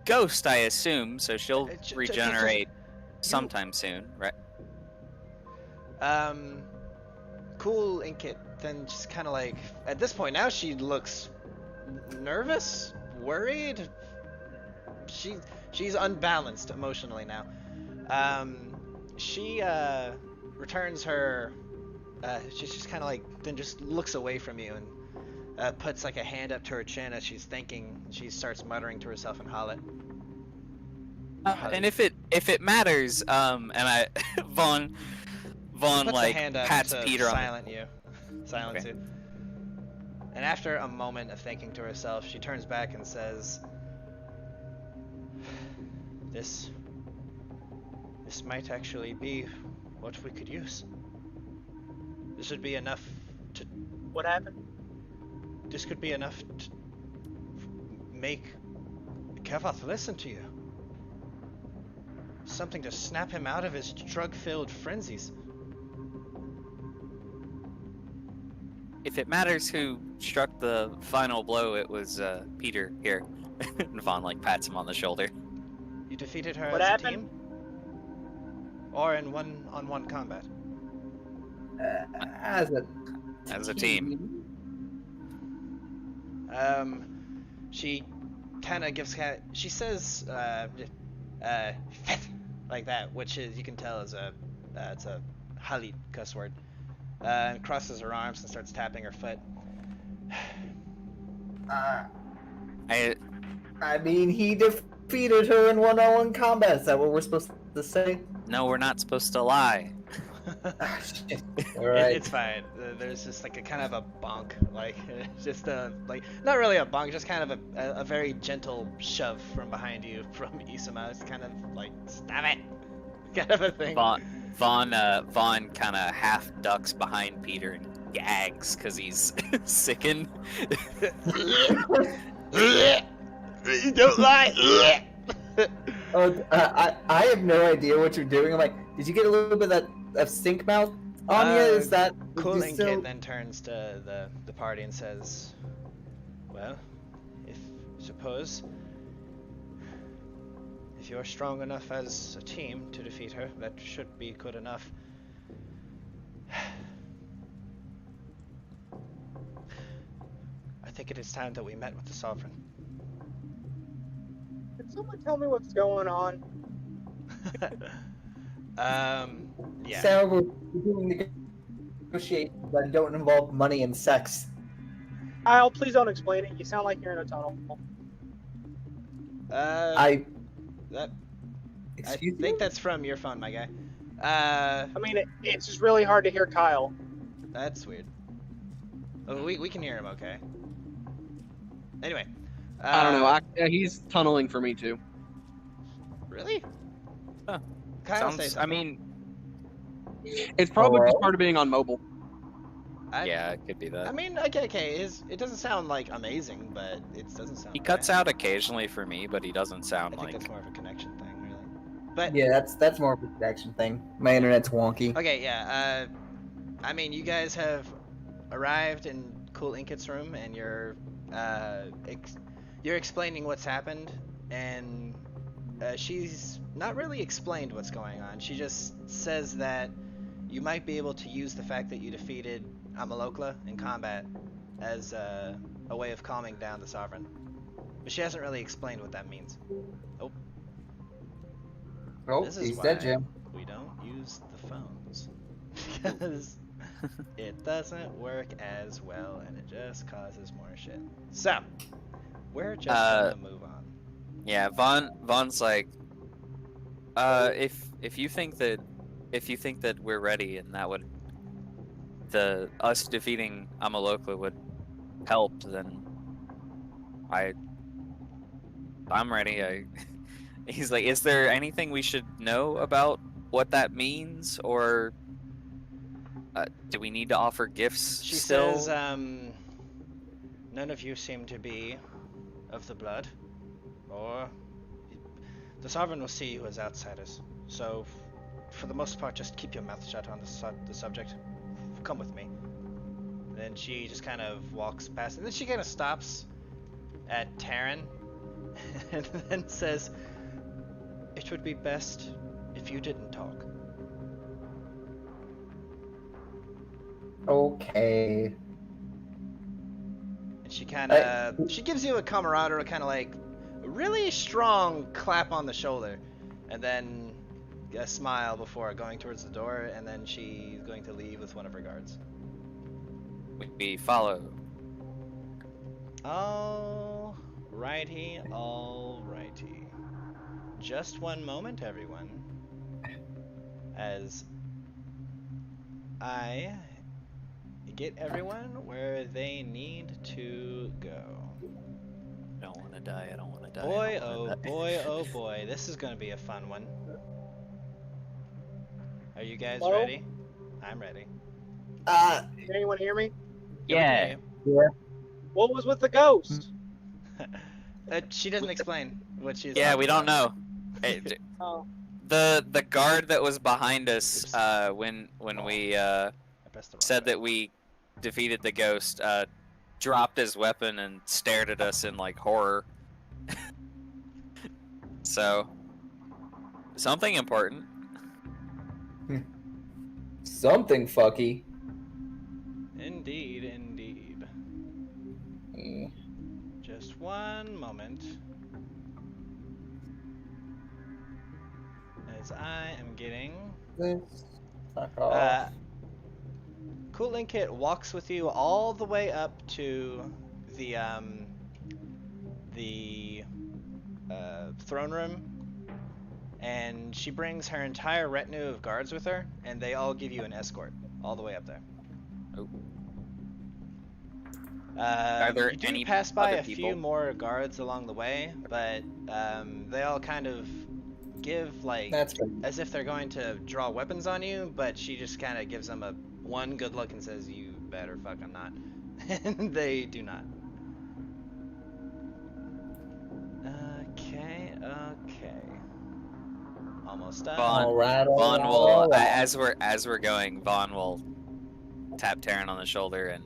ghost, I assume, so she'll regenerate sometime soon, right? Cool Inkit then just kind of like, at this point now she looks nervous, worried. She's unbalanced emotionally now. She returns her, she just kind of like then just looks away from you and puts like a hand up to her chin as she's thinking. She starts muttering to herself in Hallet. And if it matters, and I Vaughn Puts the like hand up pats to Petyr on silence Okay. you. And after a moment of thinking to herself, she turns back and says, This might actually be what we could use. This would be enough to... What happened? This could be enough to make Kevoth listen to you. Something to snap him out of his drug-filled frenzies. If it matters who struck the final blow, it was Petyr here. And Vaughn like pats him on the shoulder. You defeated her What as happened? a team? Or in one-on-one combat? As As a team. She kind of gives... She says, like that, which is, you can tell is it's a Halit cuss word. And crosses her arms and starts tapping her foot. I mean, he defeated her in one-on-one combat. Is that what we're supposed to say? No, we're not supposed to lie. Ah, shit. All right. It's fine. There's just like a kind of a bonk, like just like not really a bonk, just kind of a very gentle shove from behind you from Isama. It's kind of like stop it, kind of a thing. Vaughn kind of half ducks behind Petyr and gags because he's sickened. Don't lie. Oh, I have no idea what you're doing. I'm like, did you get a little bit of stink mouth on you? Is that Cool you Inkit still- then turns to the party and says, "Well, suppose if you're strong enough as a team to defeat her, that should be good enough." I think it is time that we met with the Sovereign. Can someone tell me what's going on? Yeah. So we're doing negotiations that don't involve money and sex. Kyle, please don't explain it. You sound like you're in a tunnel. I I excuse think me? that's from your phone, my guy. I mean, it's just really hard to hear Kyle. That's weird. Oh, we can hear him okay. Anyway. I don't know. He's tunneling for me too. Really? Huh. Kyle, say Sounds. I something. mean, It's probably just Hello? part of being on mobile. yeah, it could be that. I mean, okay. It doesn't sound like amazing, but it doesn't sound. He cuts bad. out occasionally for me, but he doesn't I sound think like. that's more of a connection thing, really. But Yeah, that's more of a connection thing. My internet's wonky. okay, yeah. I mean, you guys have arrived in Cool Inkit's room, and you're explaining what's happened, and she's not really explained what's going on. She just says that you might be able to use the fact that you defeated Amalokla in combat as a way of calming down the Sovereign. But she hasn't really explained what that means. Oh, This is he's why dead, Jim. we don't use the phones. Because it doesn't work as well, and it just causes more shit. So, we're just gonna move on. Yeah, Vaughn's like, if you think that we're ready and that would us defeating Amalokla would help, then I'm ready. He's like, is there anything we should know about what that means, or do we need to offer gifts? She still? says, none of you seem to be of the blood, or the Sovereign will see you as outsiders. So, for the most part, just keep your mouth shut on the subject. Come with me. Then she just kind of walks past, and then she kind of stops at Teryn, and then says, "It would be best if you didn't talk." Okay. And she kind of she gives you a camaraderie, kind of like a really strong clap on the shoulder, and then a smile before going towards the door, and then she's going to leave with one of her guards. We follow. Alrighty, alrighty. Just one moment, everyone. As I get everyone where they need to go. I don't want to die. I don't want to die. Boy, I don't oh wanna die. boy, oh boy. This is going to be a fun one. Are you guys Hello? ready? I'm ready. Can anyone hear me? Yeah, we can Yeah. hear Yeah. What was with the ghost? you. She doesn't explain what she's Yeah, talking we don't about. know. Oh, The guard that was behind us Oops. when Oh. we I pressed the wrong said that button. we defeated the ghost dropped his weapon and stared at us in like horror. So something important. Something fucky. Indeed, indeed. Mm. Just one moment. As I am getting... Fuck off. Cool Linkit walks with you all the way up to the throne room, and she brings her entire retinue of guards with her, and they all give you an escort all the way up there. Oh. Are there you do any pass by other a few people? more guards along the way, but they all kind of give like That's good. as if they're going to draw weapons on you, but she just kind of gives them a one good look and says, "You better fucking not." And they do not. Okay, okay. Almost done. Vaughn, All right, Vaughn will all right. as we're going, Vaughn will tap Teryn on the shoulder and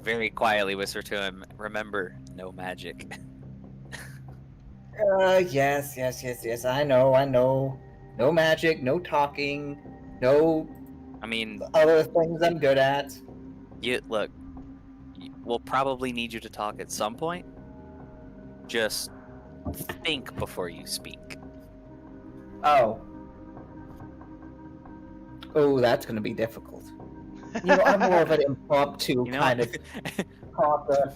very quietly whisper to him, "Remember, no magic." Yes. I know. No magic, no talking, no I mean, other things I'm good at. look. We'll probably need you to talk at some point. Just think before you speak. Oh, that's gonna be difficult. You know, I'm more of an impromptu You know kind what? of talker.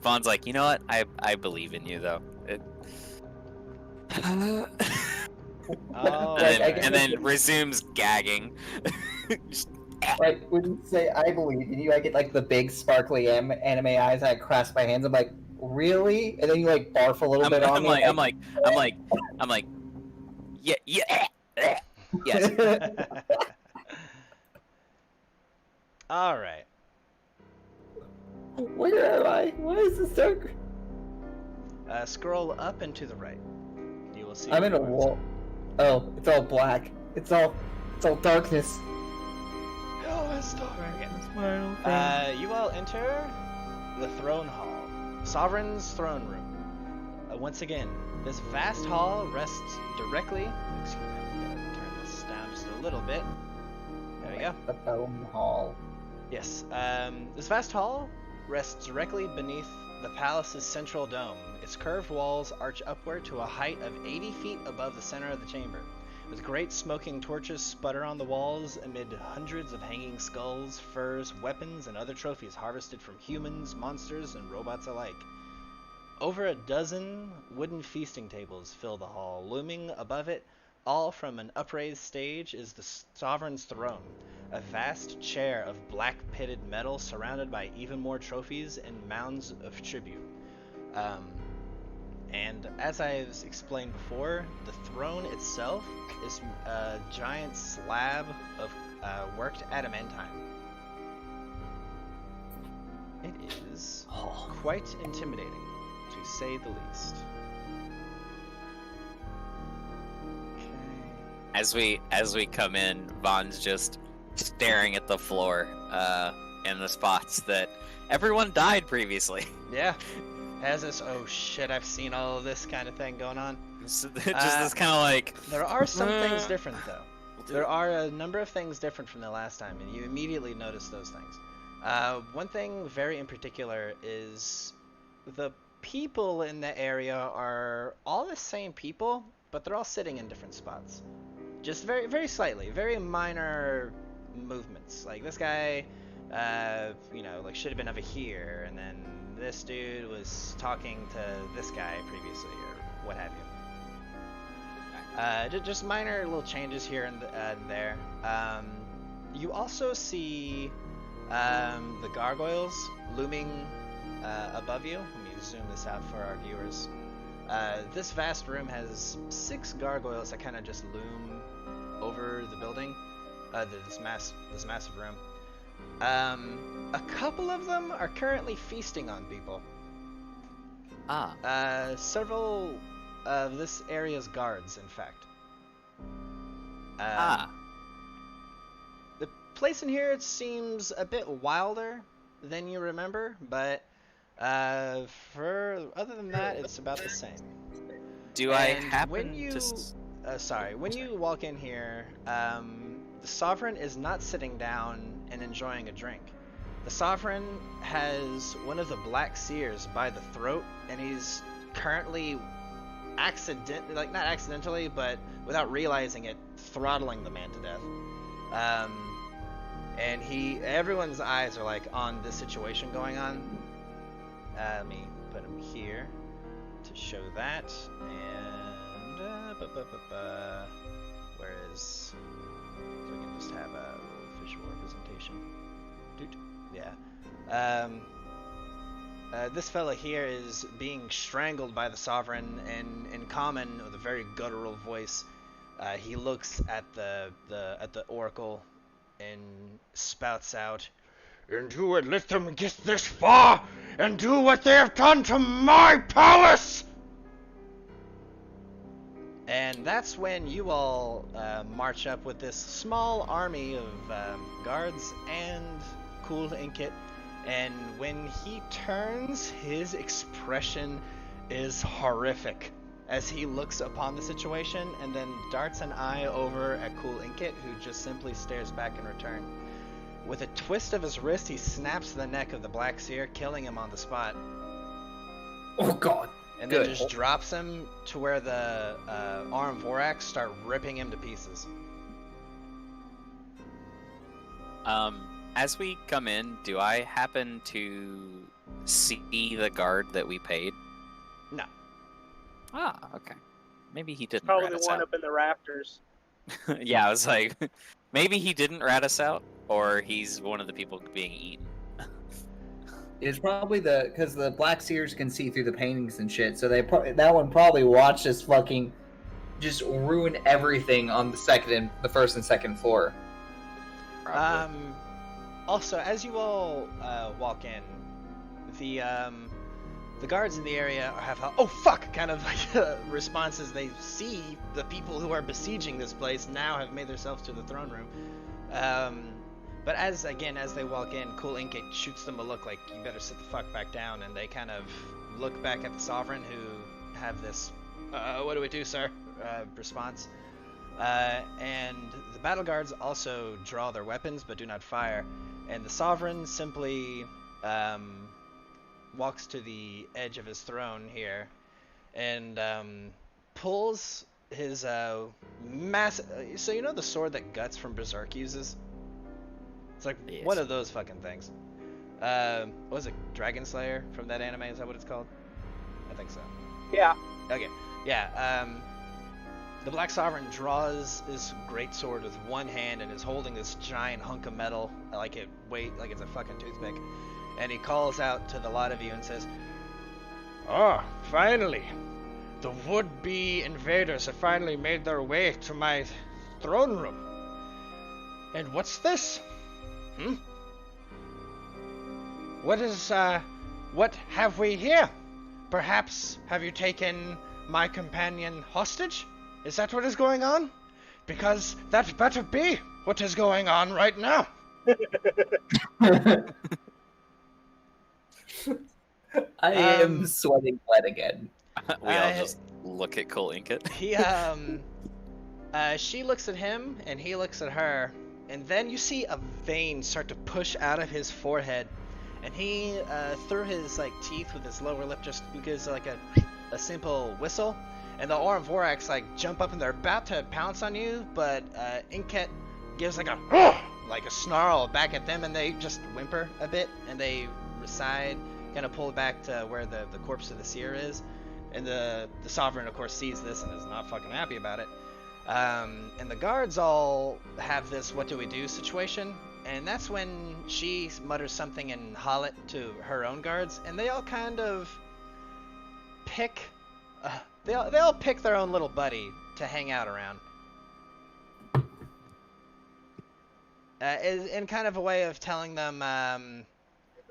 Vaughn's like, you know what? I believe in you though. Oh, Like, I and guess then resumes gagging. Just- Like when you say I believe in you, I get like the big sparkly anime eyes. And I cross my hands. I'm like, really? And then you like barf a little bit on me. I'm like, yeah, yes. All right. Where am I? Why is this so? Scroll up and to the right. You will see. I'm in a rewards. wall. Oh, it's all black. It's all darkness. Oh, it's dark. You all enter the throne hall, Sovereign's throne room. Once again, this vast hall rests directly. Excuse me, I'm gonna turn this down just a little bit. There we go. The throne hall. Yes. This vast hall rests directly beneath the palace's central dome. Its curved walls arch upward to a height of 80 feet above the center of the chamber, with great smoking torches sputter on the walls amid hundreds of hanging skulls, furs, weapons, and other trophies harvested from humans, monsters, and robots alike. Over a dozen wooden feasting tables fill the hall. Looming above it, all from an upraised stage, is the sovereign's throne, a vast chair of black pitted metal surrounded by even more trophies and mounds of tribute. And as I've explained before, the throne itself is a giant slab of worked adamantine. It is quite intimidating, to say the least. Okay. As we come in, Vaughn's just staring at the floor in the spots that everyone died previously. Yeah. Has this, oh shit, I've seen all of this kind of thing going on. Just this kind of like. There are some things different, though. There are a number of things different from the last time, and you immediately notice those things. One thing very in particular is the people in the area are all the same people, but they're all sitting in different spots. Just very, very slightly, very minor movements. Like this guy, like should have been over here, and then this dude was talking to this guy previously, or what have you. Just minor little changes here and there. You also see the gargoyles looming above you. Let me zoom this out for our viewers. This vast room has 6 gargoyles that kind of just loom over the building, this massive room. A couple of them are currently feasting on people. Several of this area's guards, in fact. The place in here, it seems a bit wilder than you remember, but other than that, it's about the same. Do I And happen when you, to... when you walk in here, the Sovereign is not sitting down and enjoying a drink. The Sovereign has one of the Black Seers by the throat, and he's currently not accidentally, but without realizing it, throttling the man to death. And everyone's eyes are like on this situation going on. Let me put him here to show that. And where is? So we can just have a little visual representation. Yeah. This fella here is being strangled by the Sovereign, and in common, with a very guttural voice, he looks at the Oracle and spouts out, "And who would let them get this far and do what they have done to my palace?" And that's when you all march up with this small army of guards and Cool Inkit. And when he turns, his expression is horrific as he looks upon the situation and then darts an eye over at Cool Inkit, who just simply stares back in return. With a twist of his wrist, he snaps the neck of the Black Seer, killing him on the spot. Oh god. And Good. then just drops him to where the Arm Vorax start ripping him to pieces. As we come in, do I happen to see the guard that we paid? No. Okay. Maybe he didn't Probably rat the us one out. up in the rafters. Yeah, I was like, maybe he didn't rat us out, or he's one of the people being eaten. It's probably because the Black Seers can see through the paintings and shit, so that one probably watched us fucking just ruin everything on the first and second floor. Probably. Also, as you all walk in, the guards in the area have "oh fuck" kind of like responses. They see the people who are besieging this place now have made themselves to the throne room. But as they walk in, Cool Inkit shoots them a look like, "You better sit the fuck back down," and they kind of look back at the Sovereign, who have this "what do we do, sir?" response. And the battle guards also draw their weapons but do not fire. And the Sovereign simply walks to the edge of his throne here and pulls his massive... So you know the sword that Guts from Berserk uses? It's like one of those fucking things. What was it? Dragon Slayer from that anime? Is that what it's called? I think so. Yeah. Okay. Yeah. The Black Sovereign draws this great sword with one hand and is holding this giant hunk of metal like it's a fucking toothpick. And he calls out to the lot of you and says, "Ah, finally! The would-be invaders have finally made their way to my throne room. And what's this? What have we here? Perhaps have you taken my companion hostage? Is that what is going on? Because that better be what is going on right now." I am sweating blood again. We all just look at Cool Inkit. She looks at him and he looks at her, and then you see a vein start to push out of his forehead, and he through his teeth with his lower lip just gives a simple whistle. And the Aura and Vorax jump up and they're about to pounce on you, but Inkit gives a snarl back at them, and they just whimper a bit and they reside, kind of pulled back to where the corpse of the seer is, and the sovereign, of course, sees this and is not fucking happy about it. And the guards all have this "what do we do" situation, and that's when she mutters something in Hollet to her own guards, and they all kind of pick, they all pick their own little buddy to hang out around. In kind of a way of telling them,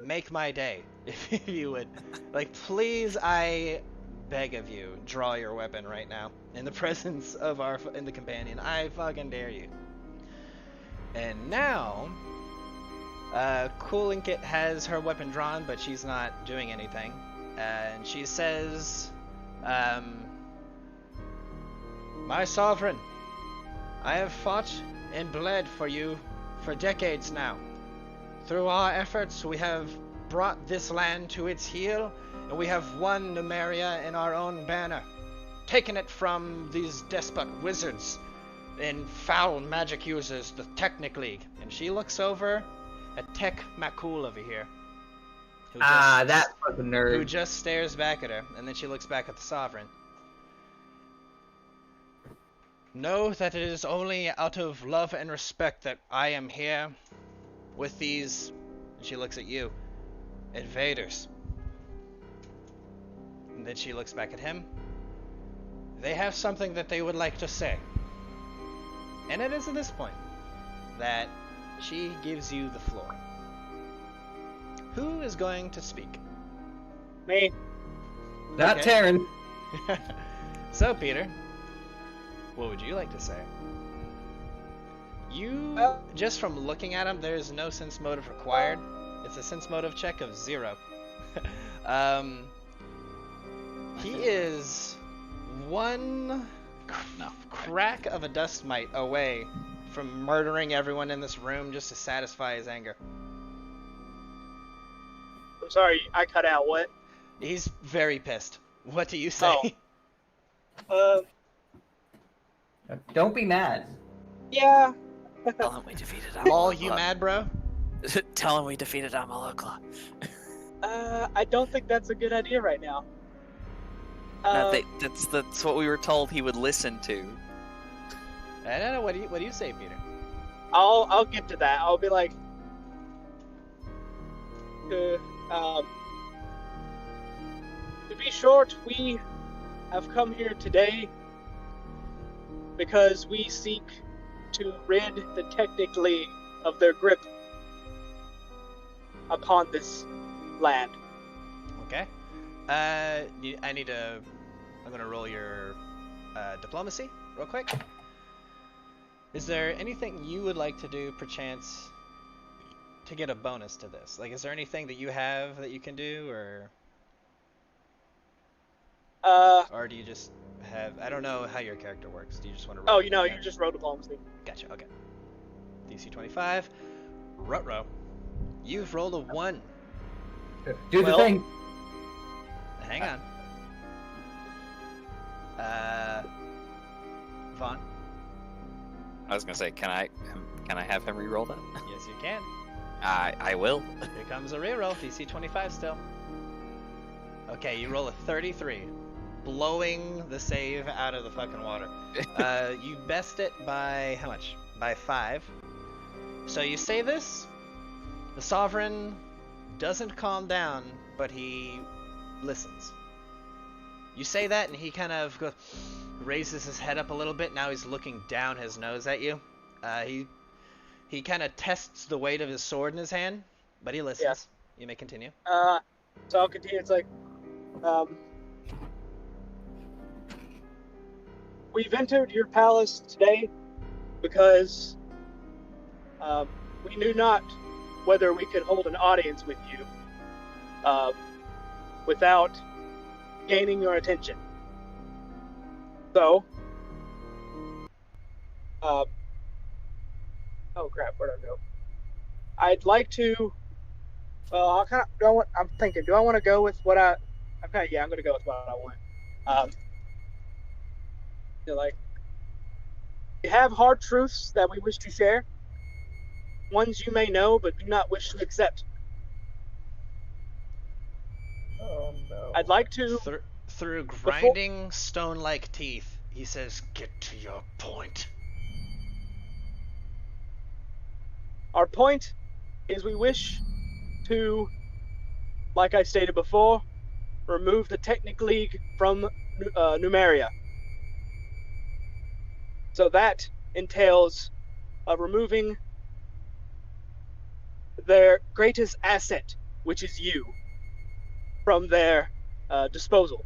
make my day, if you would. Like, please, I beg of you, draw your weapon right now. In the presence of the companion. I fucking dare you. And now, Coolinkit has her weapon drawn, but she's not doing anything. And she says, my sovereign, I have fought and bled for you for decades now. Through our efforts, we have brought this land to its heel, and we have won Numeria in our own banner, taken it from these despot wizards and foul magic users, the Technic League. And she looks over at Tech Maccool over here. That fucking nerd. Who just stares back at her, and then she looks back at the sovereign. Know that it is only out of love and respect that I am here with these, and she looks at you, invaders. And then she looks back at him. They have something that they would like to say. And it is at this point that she gives you the floor. Who is going to speak? Me. Not Okay. Teryn. So, Petyr, what would you like to say? You, just from looking at him, there's no sense motive required. It's a sense motive check of 0. He is one crack of a dust mite away from murdering everyone in this room just to satisfy his anger. I'm sorry, I cut out. What? He's very pissed. What do you say? Don't be mad. Yeah. Tell him we defeated All you mad, bro? Tell him we defeated Amalokla. I don't think that's a good idea right now. That's what we were told he would listen to. I don't know. What do you say, Petyr? I'll get to that. I'll be like, to be short, we have come here today because we seek to rid the Technic League of their grip upon this land. Okay. I'm gonna roll your diplomacy real quick. Is there anything you would like to do, perchance, to get a bonus to this? Like, is there anything that you have that you can do, or do you just have? I don't know how your character works. Do you just want to roll? Oh, you just roll diplomacy. Gotcha. Okay. DC 25. Ruh-roh. You've rolled a 1. Do the thing. Hang on. Vaughn. I was gonna say, can I have him re-roll that? Yes, you can. I will. Here comes a reroll. DC 25 still. Okay, you roll a 33, blowing the save out of the fucking water. You best it by how much? By 5. So you say this. The Sovereign doesn't calm down, but he listens. You say that, and he kind of raises his head up a little bit. Now he's looking down his nose at you. He kind of tests the weight of his sword in his hand, but he listens. Yeah. You may continue. So I'll continue. It's like, we've entered your palace today because we knew not whether we could hold an audience with you without gaining your attention. So, oh crap, where'd I go? I'd like to. Well, I'm thinking. Do I want to go with what I'm going to go with what I want. We have hard truths that we wish to share. Ones you may know, but do not wish to accept. I'd like to Through grinding stone-like teeth, he says, "Get to your point." Our point is we wish to, like I stated before, remove the Technic League from Numeria. So that entails removing their greatest asset, which is you, from their disposal.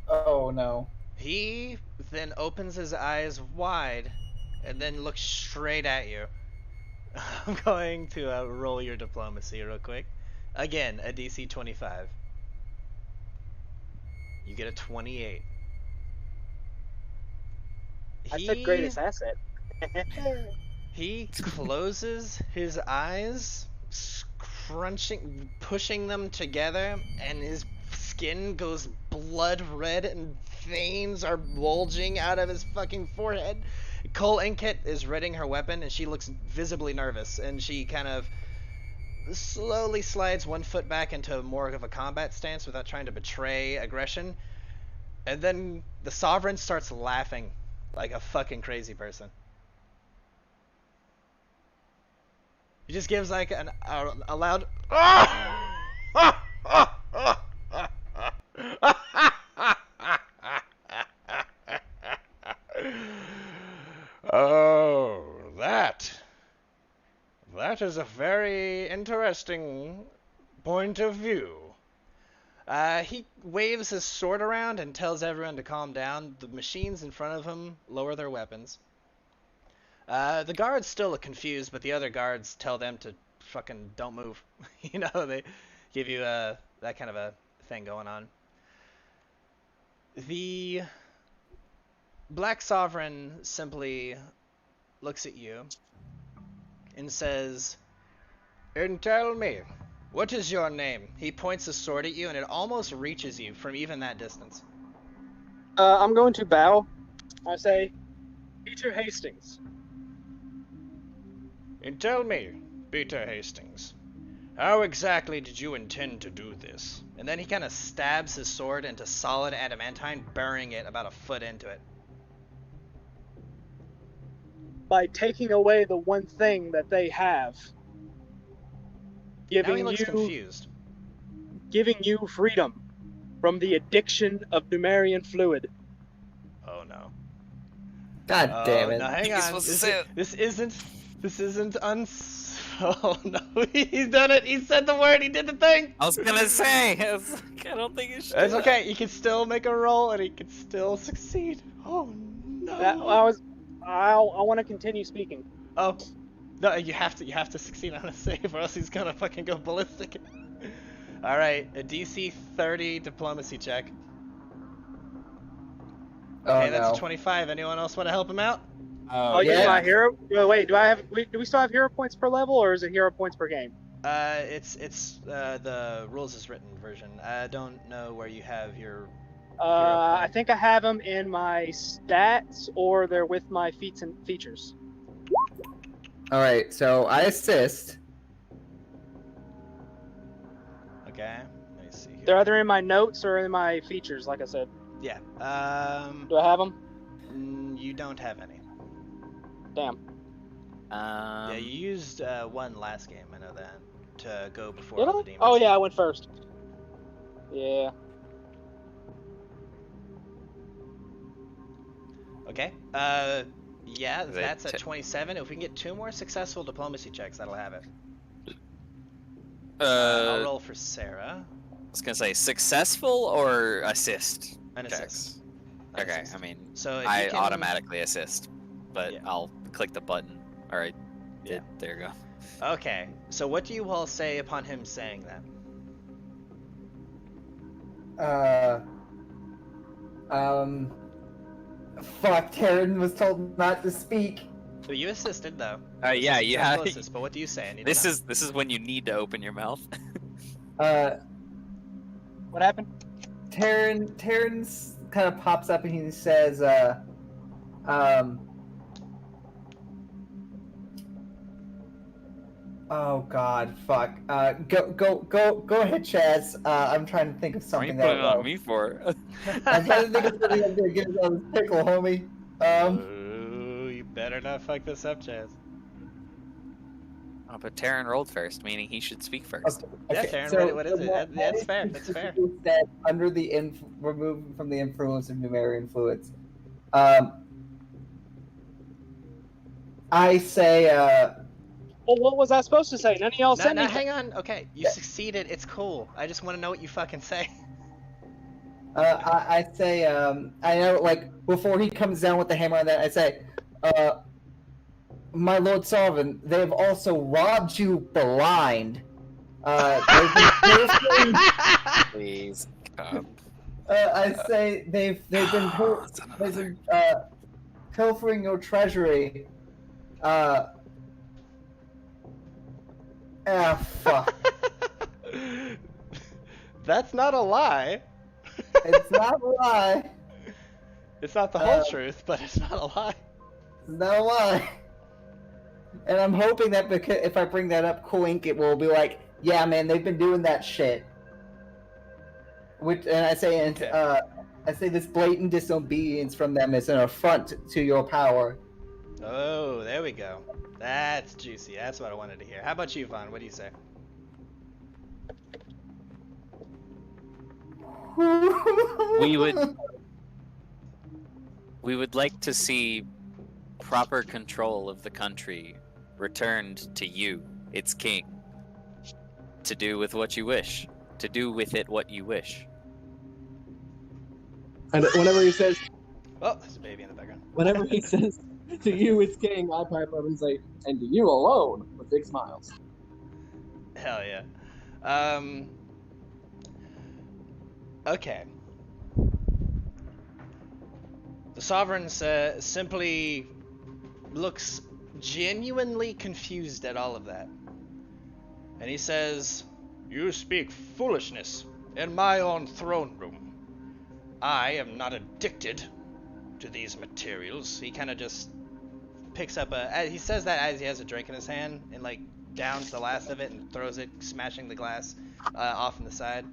Oh no. He then opens his eyes wide and then looks straight at you. I'm going to roll your diplomacy real quick. Again, a DC 25. You get a 28. I said greatest asset. He closes his eyes, pushing them together, and his skin goes blood red and veins are bulging out of his fucking forehead. Cole Inkett is readying her weapon, and she looks visibly nervous, and she kind of slowly slides one foot back into more of a combat stance without trying to betray aggression. And then the Sovereign starts laughing like a fucking crazy person. He just gives like a loud Oh, that is a very interesting point of view. He waves his sword around and tells everyone to calm down. The machines in front of him lower their weapons. The guards still look confused, but the other guards tell them to fucking don't move. You know, they give you that kind of a thing going on. The Black Sovereign simply looks at you and says, "And tell me, what is your name?" He points his sword at you, and it almost reaches you from even that distance. I'm going to bow. I say, Petyr Hastings. And tell me, Petyr Hastings, how exactly did you intend to do this? And then he kind of stabs his sword into solid adamantine, burying it about a foot into it. By taking away the one thing that they have. Now he looks confused. Giving you freedom from the addiction of Numerian fluid. Oh no. God damn it. No, hang on. This isn't oh no, he's done it. He said the word. He did the thing. I was gonna say, I don't think it should. It's okay. You can still make a roll, and he can still succeed. Oh no. I want to continue speaking. Oh no, you have to succeed on a save, or else he's gonna fucking go ballistic. All right, a DC 30 diplomacy check. Okay, that's a 25. Anyone else want to help him out? Oh, yeah. My hero. Wait, do we still have hero points per level, or is it hero points per game? It's the rules is written version. I don't know where you have your. I think I have them in my stats, or they're with my feats and features. All right, so I assist. Okay, let me see here. They're either in my notes or in my features, like I said. Yeah. Do I have them? You don't have any. Damn. Yeah, you used one last game. I know that to go before Did all I? the demons. Oh yeah, I went first. Yeah. Okay. Yeah, that's at 27. If we can get 2 more successful diplomacy checks, that'll have it. I'll roll for Sarah. I was gonna say successful or assist. An checks. assist. Okay, I mean, so I automatically assist, but Yeah. I'll click the button. All right, Yeah. there you go. Okay. So what do you all say upon him saying that? Fuck, Teryn was told not to speak. Well, you assisted though. Yeah, you have. Closest, but what do you say? I need This to know. is when you need to open your mouth. What happened? Terrence kind of pops up and he says, Oh God, fuck. Go ahead, Chaz. I'm trying to think of What are you something putting that. it on me for? I'm trying to think of something that's gonna get us out of this pickle, homie. Oh, you better not fuck this up, Chaz. Oh, but Teryn rolled first, meaning he should speak first. Yeah, Okay, Teryn, so what is it? That's fair. That's fair. specifically said under the removed from the influence of Numerian fluids. I say, Well, what was I supposed to say? None of y'all said No, anything. hang on. Okay, you succeeded. It's cool. I just want to know what you fucking say. I say, I know, like before he comes down with the hammer on that, I say, my Lord Sovereign, they have also robbed you blind. They've been pilfering. Please, God. I say they've been That's another. pilfering your treasury. Fuck. That's not a lie. It's not a lie. It's not the whole truth, but it's not a lie. It's not a lie. And I'm hoping that because if I bring that up, Koink, it will be like, yeah, man, they've been doing that shit. Which, and I say, Okay. I say this blatant disobedience from them is an affront to your power. Oh, there we go. That's juicy. That's what I wanted to hear. How about you, Vaughn? What do you say? We would like to see proper control of the country returned to you, its king, to do with what you wish, to do with it what you wish. And whenever he says, Oh, there's a baby in the background. whenever he says to you it's king, I pipe up and say, and to you alone, with big smiles. Hell yeah. Okay. The Sovereign simply looks genuinely confused at all of that. And he says, "You speak foolishness in my own throne room. I am not addicted to these materials." He kind of just picks up he says that as he has a drink in his hand and like downs the last of it and throws it, smashing the glass off in the side.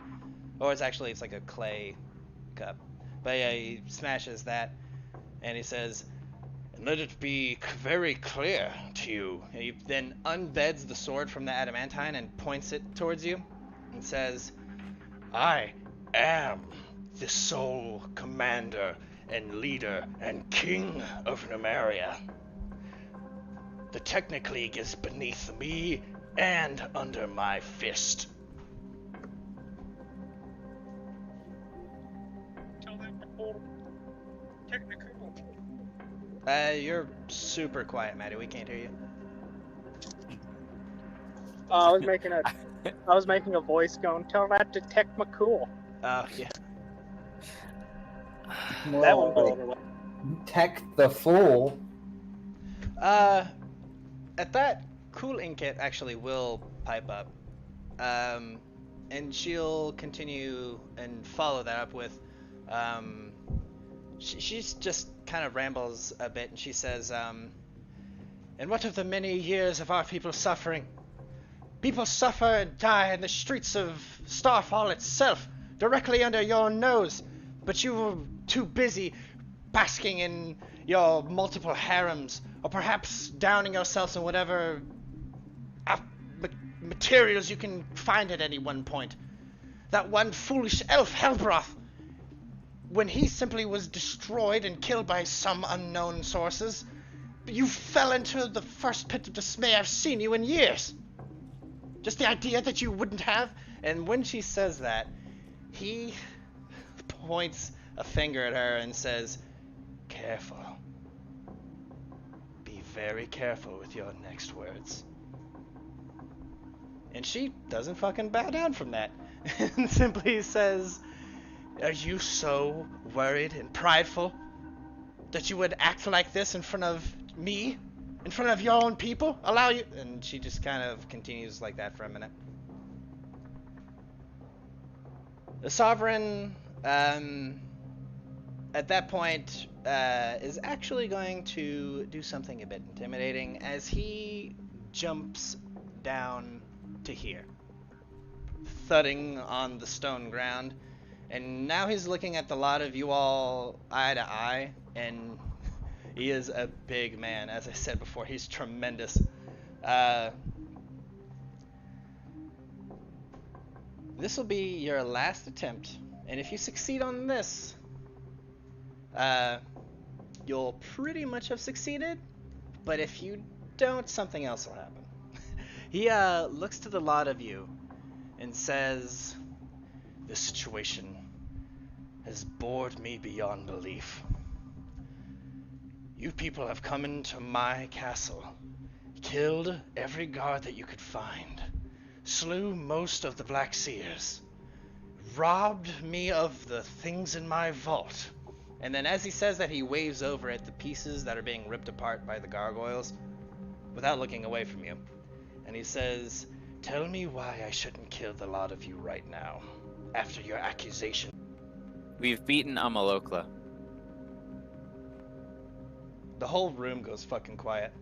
Or it's like a clay cup. But yeah, he smashes that and he says, "And let it be very clear to you." And he then unbeds the sword from the adamantine and points it towards you and says, "I am the sole commander and leader and king of Numeria. The Technic League is beneath me and under my fist." Tell them to hold technical. You're super quiet, Maddie. We can't hear you. I was making a voice going, tell that to Tech McCool. Oh, yeah. That one go over well. Tech the fool. At that, Cool Inkit actually will pipe up. And she'll continue and follow that up with, she's just kind of rambles a bit and she says, "And what of the many years of our people suffering? People suffer and die in the streets of Starfall itself, directly under your nose, but you were too busy basking in your multiple harems, or perhaps downing yourselves in whatever materials you can find at any one point. That one foolish elf, Hellbroth, when he simply was destroyed and killed by some unknown sources, you fell into the first pit of dismay I've seen you in years. Just the idea that you wouldn't have." And when she says that, he points a finger at her and says, "Careful. Be very careful with your next words." And she doesn't fucking bow down from that. And simply says, "Are you so worried and prideful that you would act like this in front of me? In front of your own people? Allow you..." And she just kind of continues like that for a minute. The Sovereign, at that point, is actually going to do something a bit intimidating as he jumps down to here, thudding on the stone ground. And now he's looking at the lot of you all eye to eye, and he is a big man. As I said before, he's tremendous. This will be your last attempt, and if you succeed on this, you'll pretty much have succeeded. But if you don't, something else will happen. He looks to the lot of you and says, "This situation has bored me beyond belief. You people have come into my castle, killed every guard that you could find, slew most of the Black Seers, robbed me of the things in my vault." And then as he says that, he waves over at the pieces that are being ripped apart by the gargoyles without looking away from you. And he says, "Tell me why I shouldn't kill the lot of you right now, after your accusation." We've beaten Amalokla. The whole room goes fucking quiet.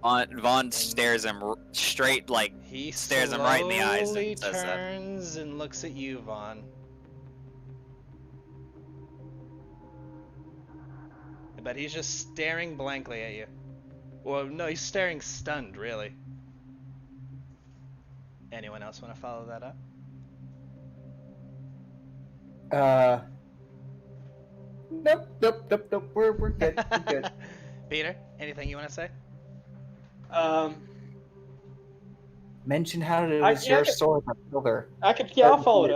Vaughn stares him straight, like, He stares him right in the eyes slowly and says that. turns and looks at you, Vaughn. But he's just staring blankly at you. Well, no, he's staring stunned, really. Anyone else want to follow that up? Nope. We're good. We're good. Petyr, anything you want to say? Mention how it I- was yeah, I your could- sword that killed her. I'll follow it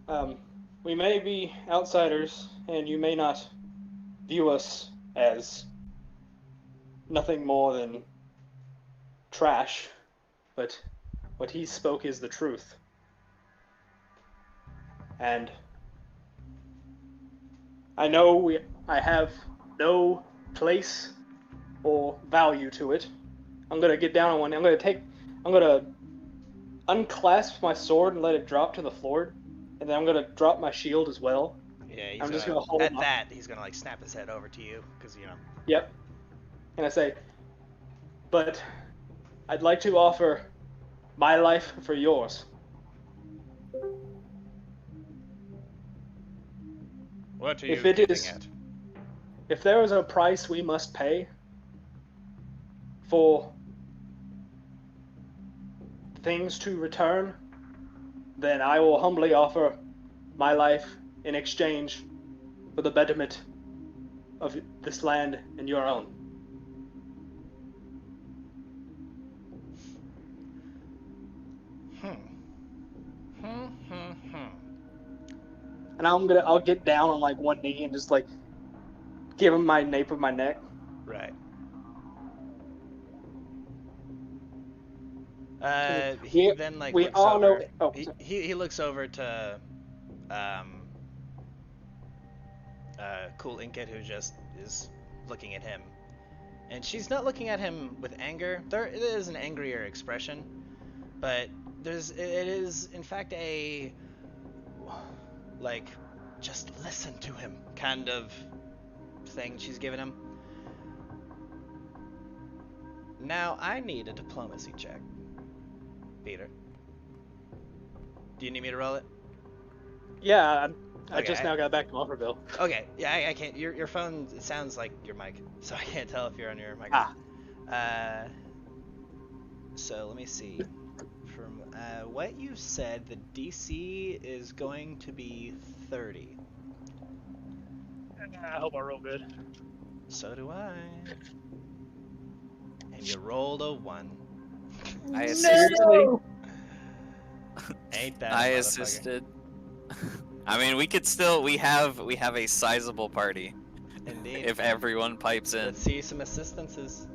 up. We may be outsiders, and you may not view us as nothing more than trash, but what he spoke is the truth. And I know I have no place or value to it. I'm gonna get down on one. I'm gonna unclasp my sword and let it drop to the floor, and then I'm gonna drop my shield as well. Yeah, he's I'm just gonna hold at my- that. He's gonna like snap his head over to you because you know. Yep. And I say, but I'd like to offer my life for yours. What are If you it getting is- at? If there is a price we must pay for things to return, then I will humbly offer my life in exchange for the betterment of this land and your own. And I'll get down on like one knee and just like give him my nape of my neck. Right. We- He then like we looks all know. over. Oh, He looks over to Cool Inkit, who just is looking at him, and she's not looking at him with anger. There it is an angrier expression, but it is in fact a like just listen to him kind of thing she's giving him. Now I need a diplomacy check. Petyr, do you need me to roll it? yeah, I Okay, just now got back to Offerville. Okay, yeah, I can't. Your phone, it sounds like your mic, so I can't tell if you're on your microphone. So let me see. From what you said, the DC is going to be 30. I hope I roll good. So do I. And you rolled a 1. I assisted. Ain't that I a motherfucker. assisted. I mean, we have a sizable party Indeed. if everyone pipes in. Let's see some assistances.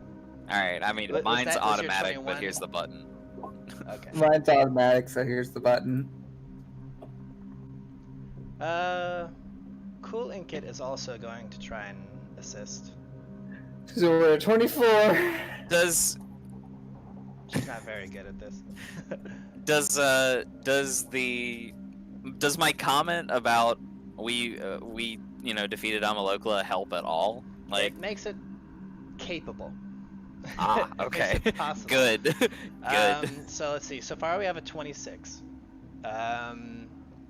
All right. I mean, Was mine's your automatic, 21? but here's the button. Okay. Mine's automatic, so here's the button. Cool Inkit is also going to try and assist. So we're at 24. Does She's not very good at this. does my comment about we defeated Amalokla help at all? Like, It makes it capable. Ah, Makes okay. it possible. Good. Good. So let's see. So far we have a 26.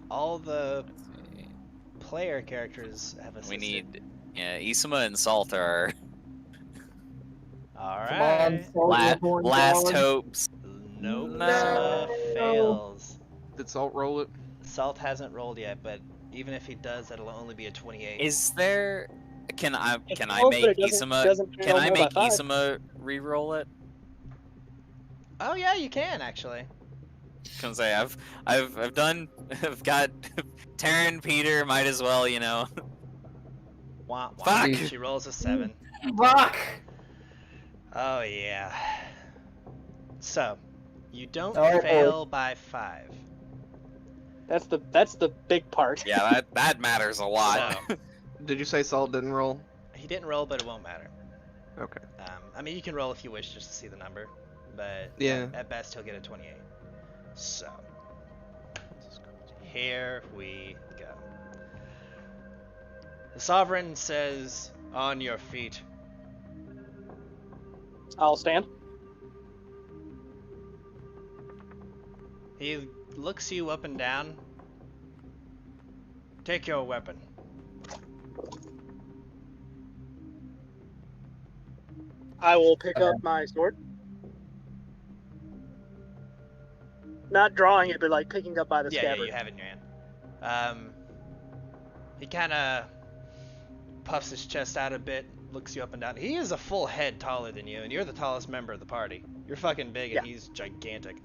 All the Let's see. player characters have assisted. We need, yeah, Isama and Salt are All Come on, right. Salt, your horn last dog. hopes. Nope. No. Isma fails. Did Salt roll it? Salt hasn't rolled yet, but even if he does, that'll only be a 28. Is there? Can I It's can I close, make but it doesn't Isama? Can roll I more by make 5. Isama re-roll it? Oh yeah, you can actually. Can say I've done I've got Teryn, Petyr, might as well, you know. Wah, wah. Fuck! She rolls a 7. Rock! Oh yeah. So, you don't All right, fail by 5. That's the big part. Yeah, that matters a lot. So, Did you say Salt didn't roll? he didn't roll, but it won't matter. Okay. I mean, you can roll if you wish just to see the number, but Yeah. at best he'll get a 28. So, here we go. The Sovereign says, "On your feet." I'll stand. He looks you up and down. Take your weapon. I will pick up my sword. Not drawing it, but like picking up by the Yeah, scabbard. you have it in your hand. He kind of puffs his chest out a bit, looks you up and down. He is a full head taller than you, and you're the tallest member of the party. You're fucking big, and Yeah. he's gigantic.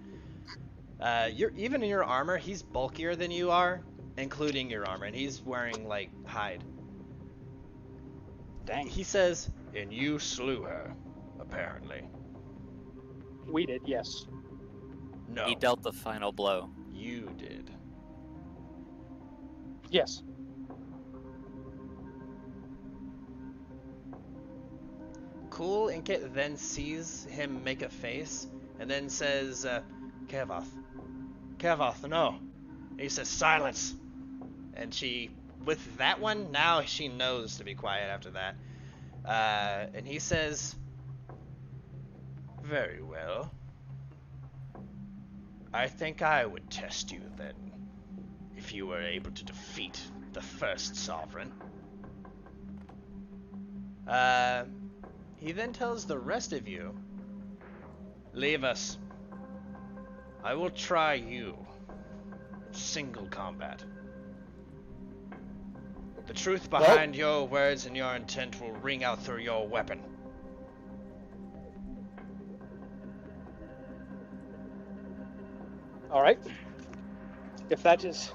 You're even in your armor, he's bulkier than you are, including your armor, and he's wearing like hide. Dang. He says, "And you slew her, apparently." We did, yes. No, He dealt the final blow. you did. Yes. Cool Inkit then sees him make a face and then says, Kevoth. Kevoth, no. And he says, silence. And she, with that one, now she knows to be quiet after that. And he says, very well. I think I would test you then, if you were able to defeat the first Sovereign. He then tells the rest of you, leave us. I will try you. Single combat. The truth behind your words and your intent will ring out through your weapon. All right. If that is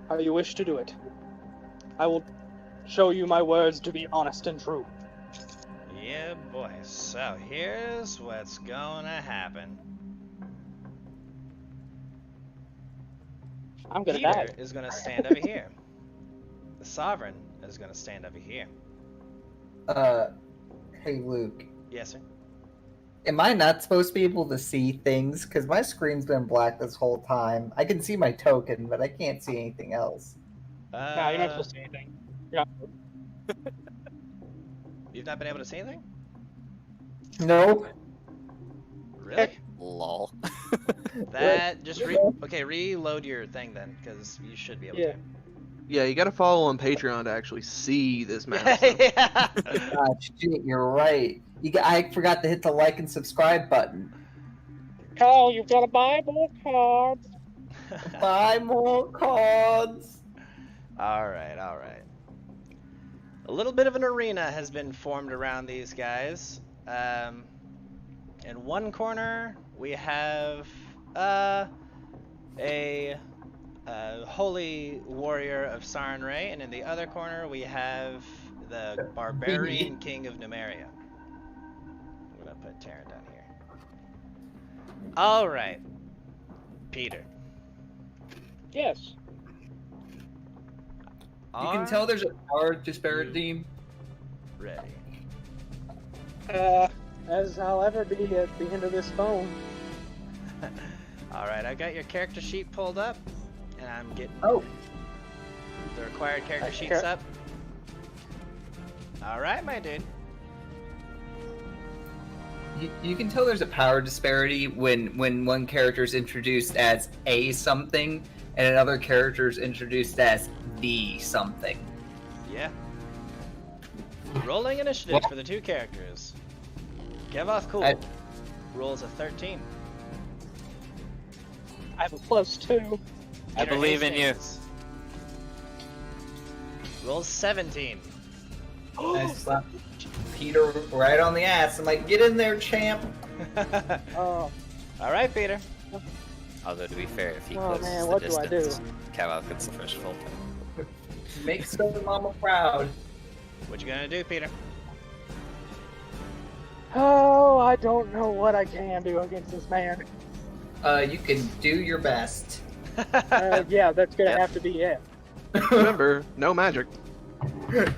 how you wish to do it, I will show you my words to be honest and true. Yeah, boy. So here's what's gonna happen. I'm gonna Petyr die. is gonna stand over here. The Sovereign is gonna stand over here. Hey Luke, Yes, sir. am I not supposed to be able to see things? Because my screen's been black this whole time. I can see my token, but I can't see anything else. Nah, you're not supposed to say anything. You're not. You've not been able to see anything? Nope. Really? Lol. That just reload your thing then, because you should be able Yeah. to. Yeah, you gotta follow on Patreon to actually see this map. so. Yeah. Gosh, shit, you're right. I forgot to hit the like and subscribe button. Kyle, you've got to buy more cards. Buy more cards. All right. A little bit of an arena has been formed around these guys. In one corner, we have a holy warrior of Sarenrae, and in the other corner, we have the Barbarian King of Numeria. I'm gonna put Teryn down here. All right, Petyr. Yes. You can tell there's a power disparity. Ready. As I'll ever be at the end of this phone. All right, I've got your character sheet pulled up, and I'm getting Oh, the required character sheets up. All right, my dude. you can tell there's a power disparity when one character is introduced as a something and another character is introduced as the something. Yeah. Rolling initiative for the two characters. Gevoth Cool rolls a 13. I have a +2. I believe in you. Hastings rolls 17. I slapped Peter right on the ass. I'm like, get in there, champ. Oh, Alright, Peter. Although to be fair, if he Oh, closes man, the what do I distance, Kavov gets the first full. Make Southern Mama proud. What you gonna do, Peter? oh, I don't know what I can do against this man. You can do your best. Yeah, that's gonna Yep. have to be it. Remember, no magic.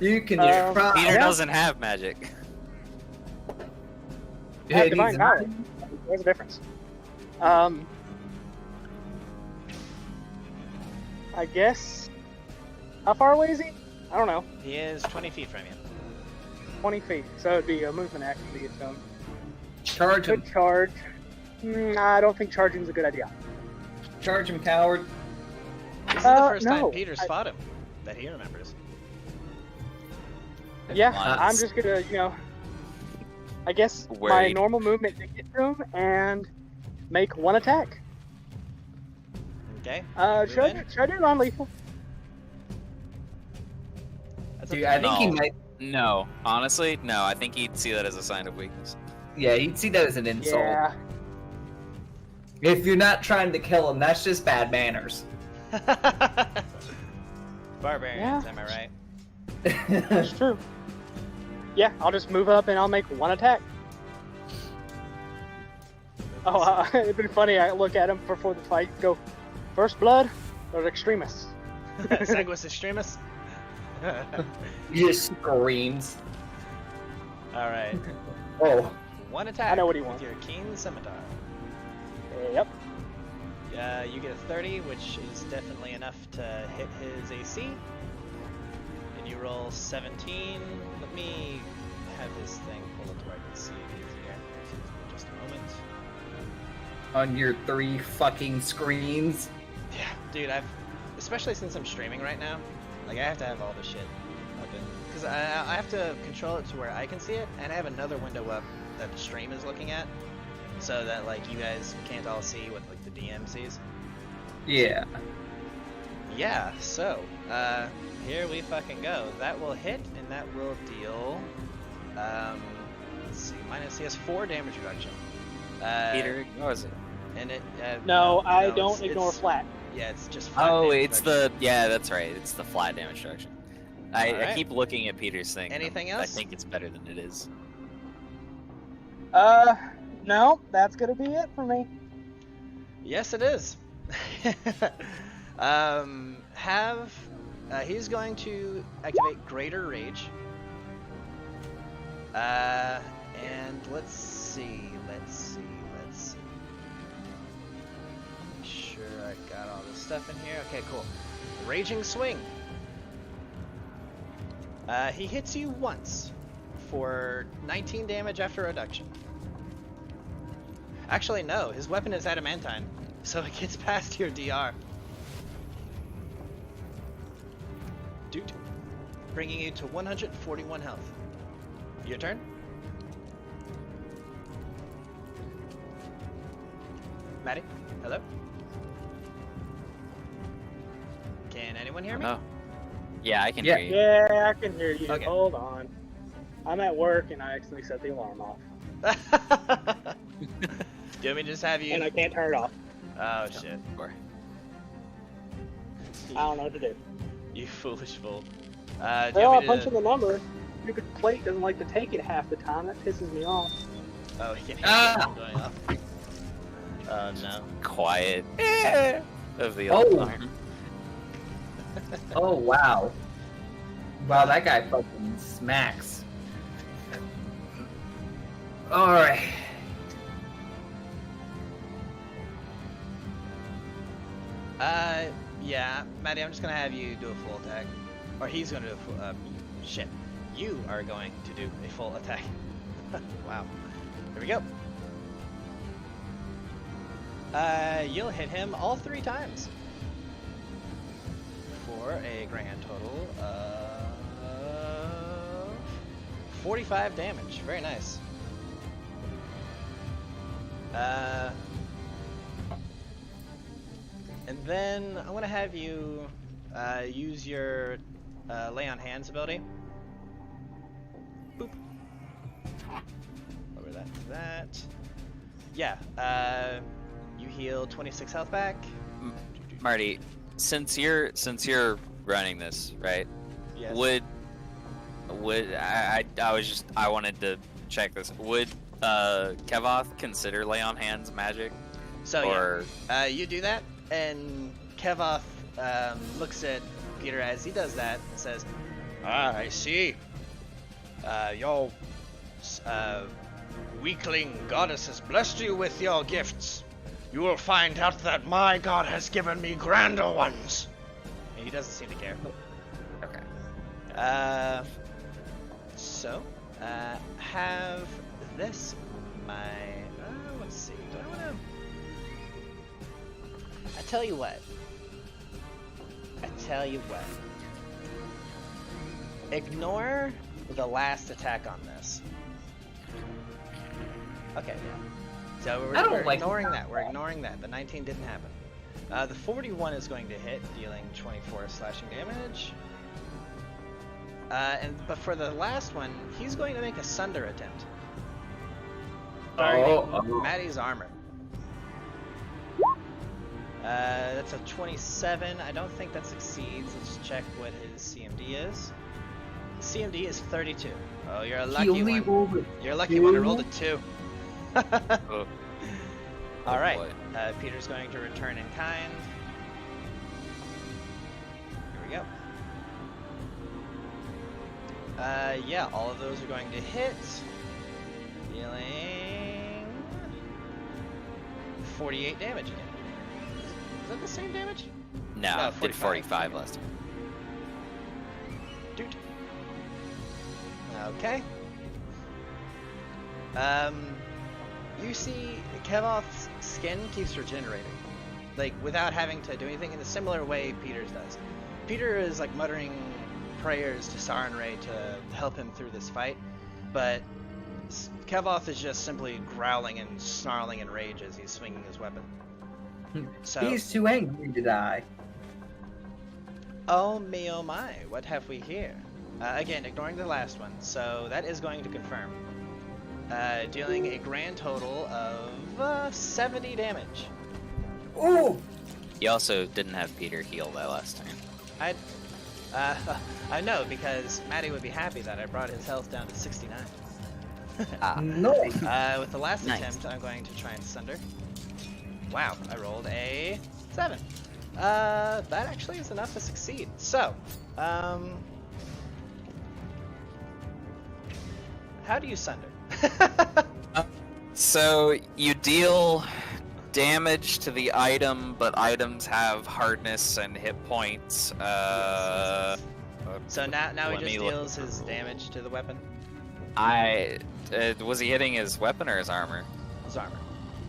You can try. Peter doesn't have magic. I have It divine needs- knowledge. There's a difference. I guess. How far away is he? I don't know. He is 20 feet from you. 20 feet. So it'd be a movement action to get to him. Charge him. Could charge. I don't think charging is a good idea. Charge him, coward. This is the first no, time Peter's fought him that he remembers. Yeah, Nice. I'm just gonna, I guess my Worried. normal movement to get to him and make one attack. Okay? Should I do non-lethal? That's Dude, up I to think you. he might. No, honestly, no. I think he'd see that as a sign of weakness. Yeah, he'd see that as an insult. Yeah. If you're not trying to kill him, that's just bad manners. Barbarians, Yeah. am I right? That's true. Yeah, I'll just move up and I'll make one attack. Oh, it'd been funny. I look at him before the fight, go, first blood or extremists. Sanguis Extremis? He just screams. Alright. Oh, One attack I know what he with wants. your keen scimitar. Yep. You get a 30, which is definitely enough to hit his AC. And you roll 17. Let me have this thing pull up where I can see it easier. Just a moment. on your 3 fucking screens. Yeah, dude, especially since I'm streaming right now, like I have to have all this shit open. Because I have to control it to where I can see it, and I have another window up that the stream is looking at. So that like you guys can't all see what like the DM sees. Yeah. Yeah, so, here we fucking go. That will hit, and that will deal, let's see, he has 4 damage reduction. Peter ignores it. And it, No, I no, don't ignore it's, flat. Yeah, it's just flat Oh, damage it's reduction. yeah, that's right. It's the flat damage reduction. I Alright. keep looking at Peter's thing. Anything I else? think it's better than it is. No, that's gonna be it for me. Yes, it is. He's going to activate Greater Rage. And let's see. Make sure I got all this stuff in here. Okay, cool. Raging Swing. He hits you once for 19 damage after reduction. Actually, no. His weapon is adamantine, so it gets past your DR. Dude, bringing you to 141 health. Your turn. Maddie, hello? Can anyone hear me? No. Yeah, I can Yeah. hear you. Yeah, I can hear you. Okay. Hold on. I'm at work and I accidentally set the alarm off. Do you want me to just have you? And I can't turn it off. Oh shit. Or- I don't know what to do. You foolish fool. Do you Well, want I me punch to... in the number. Stupid plate doesn't like to take it half the time. That pisses me off. Oh, he can hear Ah! it going off. Oh no. Quiet of the Oh. alarm. Oh, wow. Wow, that guy fucking smacks. Alright. Yeah, Maddie, I'm just gonna have you do a full attack. Or he's gonna do a full, shit. You are going to do a full attack. Wow. Here we go. You'll hit him all 3 times for a grand total of 45 damage. Very nice. And then I'm gonna have you use your lay on hands ability. Boop. Over that to that. Yeah. You heal 26 health back. Marty, since you're running this, right? Yes. I wanted to check this. Would Kevoth consider lay on hands magic? So or you do that, and Kevoth looks at Petyr as he does that and says, "Ah, I see. Your weakling goddess has blessed you with your gifts. You will find out that my god has given me grander ones." And he doesn't seem to care. okay. So, have this, my, let's see, do I want to, I tell you what, ignore the last attack on this. Okay, yeah. So we're ignoring that, the 19 didn't happen. The 41 is going to hit, dealing 24 slashing damage. But for the last one, he's going to make a sunder attempt. Targeting Maddie's armor. That's a 27. I don't think that succeeds. Let's check what his CMD is. CMD is 32. Oh, you're a lucky one. You're a lucky one. I rolled a 2. Oh. All right. Boy. Petyr's going to return in kind. Here we go. Yeah, all of those are going to hit. Dealing 48 damage again. Is that the same damage? No, did 45 last time. Dude. Okay. You see Kevoth's skin keeps regenerating. Like, without having to do anything in a similar way Petyr's does. Petyr is like muttering prayers to Sarenrae to help him through this fight, but Kevoth is just simply growling and snarling in rage as he's swinging his weapon. So, he's too angry to die. oh me oh my, what have we here? Again, ignoring the last one, so that is going to confirm. Dealing a grand total of 70 damage. Ooh! You also didn't have Petyr heal that last time. I know, because Maddie would be happy that I brought his health down to 69. Nice. With the last Nice. attempt, I'm going to try and sunder. Wow, I rolled a 7. That actually is enough to succeed. So, how do you sunder? So you deal damage to the item, but items have hardness and hit points. So now let he me just look. deals his damage to the weapon. Was he hitting his weapon or his armor? His armor.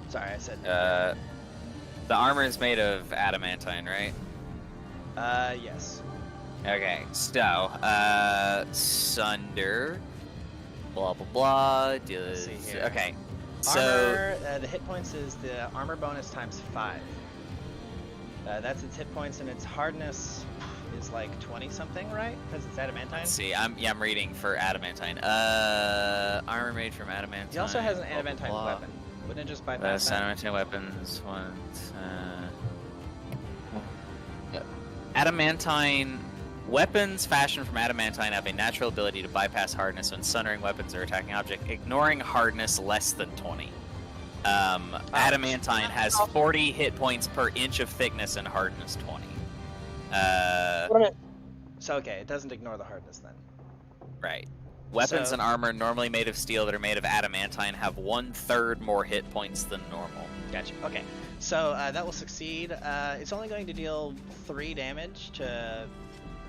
Sorry, I said. The armor is made of adamantine, right? Yes. Okay, so sunder, blah blah blah. Let's see here. Okay, so Armor, the hit points is the armor bonus times 5. That's its hit points, and its hardness is like 20 something, right? Because it's adamantine. let's see. I'm reading for adamantine. Armor made from adamantine. He also has an blah, blah, adamantine blah. weapon. Wouldn't it just bypass that? Adamantine weapons. Adamantine weapons fashioned from adamantine have a natural ability to bypass hardness when sundering weapons or attacking object, ignoring hardness less than 20. Adamantine has 40 hit points per inch of thickness and hardness 20. So okay, it doesn't ignore the hardness then. Right. Weapons So- and armor normally made of steel that are made of adamantine have 1/3 more hit points than normal. Gotcha. Okay. So that will succeed. It's only going to deal 3 damage to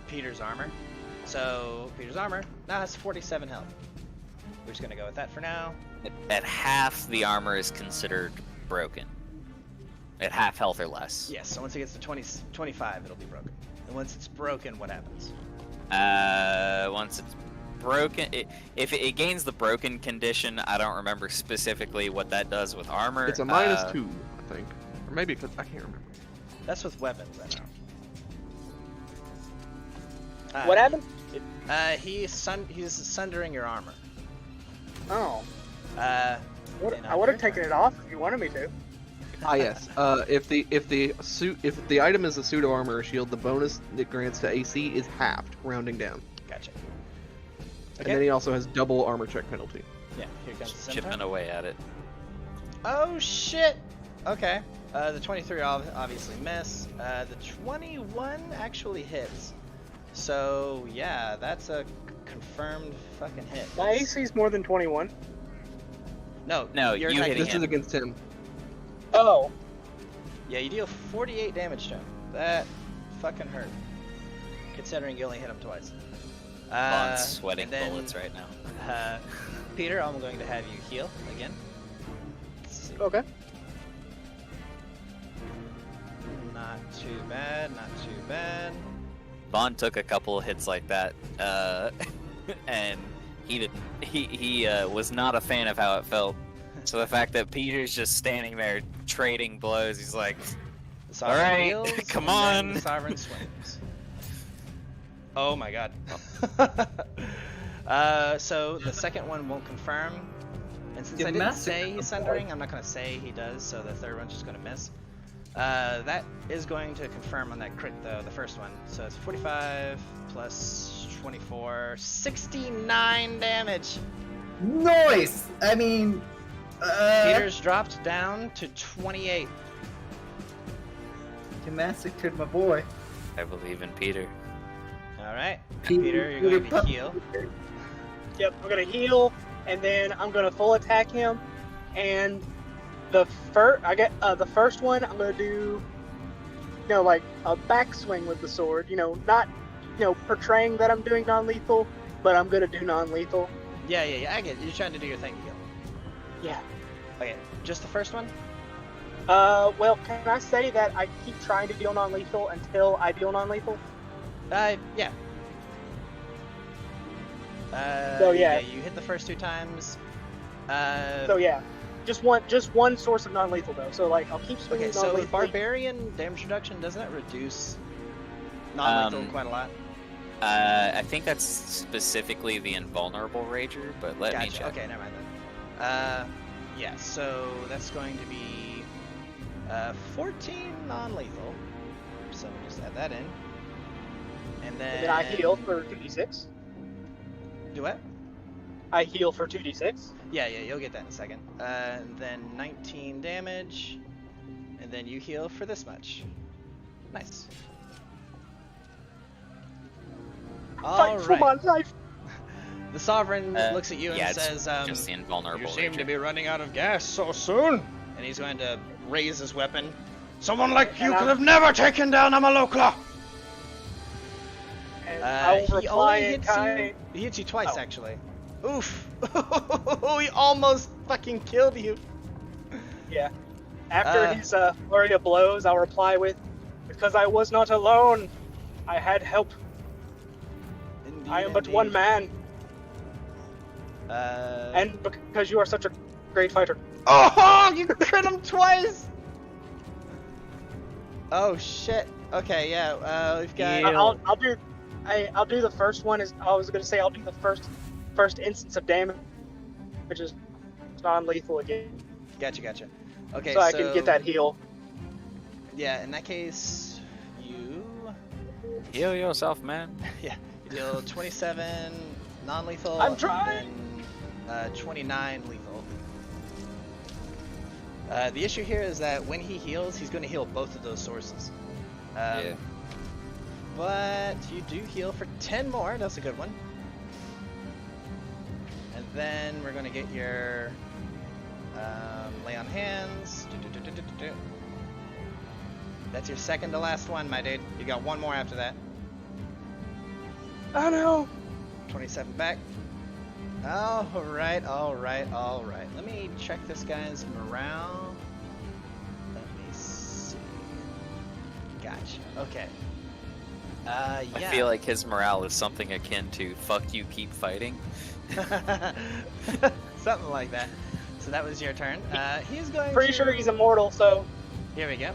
Petyr's armor. So Petyr's armor now has 47 health. We're just gonna go with that for now. At half, the armor is considered broken. At half health or less. Yes, so once it gets to 25, it'll be broken. And once it's broken, what happens? Once it's broken, if it gains the broken condition, I don't remember specifically what that does with armor. It's a -2, I think. Or maybe it's, I can't remember. That's with weapons, I know. What happened? He's sundering your armor. Oh. And I would have taken it off if you wanted me to. Ah yes. If the item is a suit of armor or shield, the bonus it grants to AC is halved, rounding down. Gotcha. And then he also has double armor check penalty. Yeah, here comes the chipping scimitar. away at it. Oh shit! Okay. The 23 obviously miss. The 21 actually hits. So yeah, that's a confirmed fucking hit. My AC is more than 21. No, you're you attacking hit This him. is against him. Oh. Yeah, you deal 48 damage to him. That fucking hurt. Considering you only hit him twice. Vaughn's sweating and then, bullets right now. Petyr, I'm going to have you heal again. Let's see. Okay. Not too bad, not too bad. Vaughn took a couple of hits like that, and he was not a fan of how it felt. So the fact that Petyr's just standing there trading blows, he's like, The Sovereign Alright, heals, come and then on. The Sovereign swings. Oh my god. So the second one won't confirm. And since I didn't say he's sundering, I'm not going to say he does, so the third one's just going to miss. That is going to confirm on that crit though, the first one. So it's 45 plus 24, 69 damage. Nice! I mean, Petyr's dropped down to 28. you massacred my boy. I believe in Petyr. Alright, Petyr, Petyr, you're going to heal. Yep, I'm gonna heal, and then I'm gonna full attack him. And the first one I'm gonna do, like a backswing with the sword. Not, portraying that I'm doing non-lethal, but I'm gonna do non-lethal. Yeah, I get it. You're trying to do your thing to heal. Yeah. Okay, just the first one? Well, can I say that I keep trying to deal non-lethal until I deal non-lethal? Yeah. So, yeah. You hit the first 2 times. So yeah, just one source of non-lethal though. So like I'll keep swinging Okay, so non-lethal. Barbarian damage reduction, doesn't that reduce non-lethal quite a lot? I think that's specifically the invulnerable rager, but let me Gotcha. check. Okay, never mind then. Yeah, so that's going to be 14 non-lethal. So we just add that in. And then I heal for 2d6. Do what? I heal for 2d6. Yeah, you'll get that in a second. And then 19 damage, and then you heal for this much. Nice. Fight for my life. The Sovereign looks at you and yeah, it's says, just the invulnerable "You seem rager. to be running out of gas so soon." And he's going to raise his weapon. Someone like you could have never taken down a Malokla. And I will He reply only in hits kind. you. He hits you twice, Oh. actually. Oof! He almost fucking killed you. Yeah. After his flurry of blows, I'll reply with, "Because I was not alone. I had help. Indeed, I am but one man. Uh, And because you are such a great fighter." Oh, you crit him twice! Oh shit. Okay, yeah. We've got. I'll do the first one. I was gonna say I'll do the first instance of damage, which is non-lethal again, Gotcha. Okay, so I can get that heal. Yeah, in that case, you Heal yourself, man. you deal 27 non-lethal. I'm trying! And then, 29 lethal. The issue here is that when he heals, he's going to heal both of those sources. Yeah. But you do heal for 10 more. That's a good one. And then we're going to get your lay on hands. That's your second to last one, my dude. You got one more after that. Oh no! 27 back. Alright. Let me check this guy's morale. Let me see. Gotcha. Okay. Yeah. I feel like his morale is something akin to "fuck you, keep fighting." Something like that. So that was your turn. He's going Pretty to... sure he's immortal, so Here we go.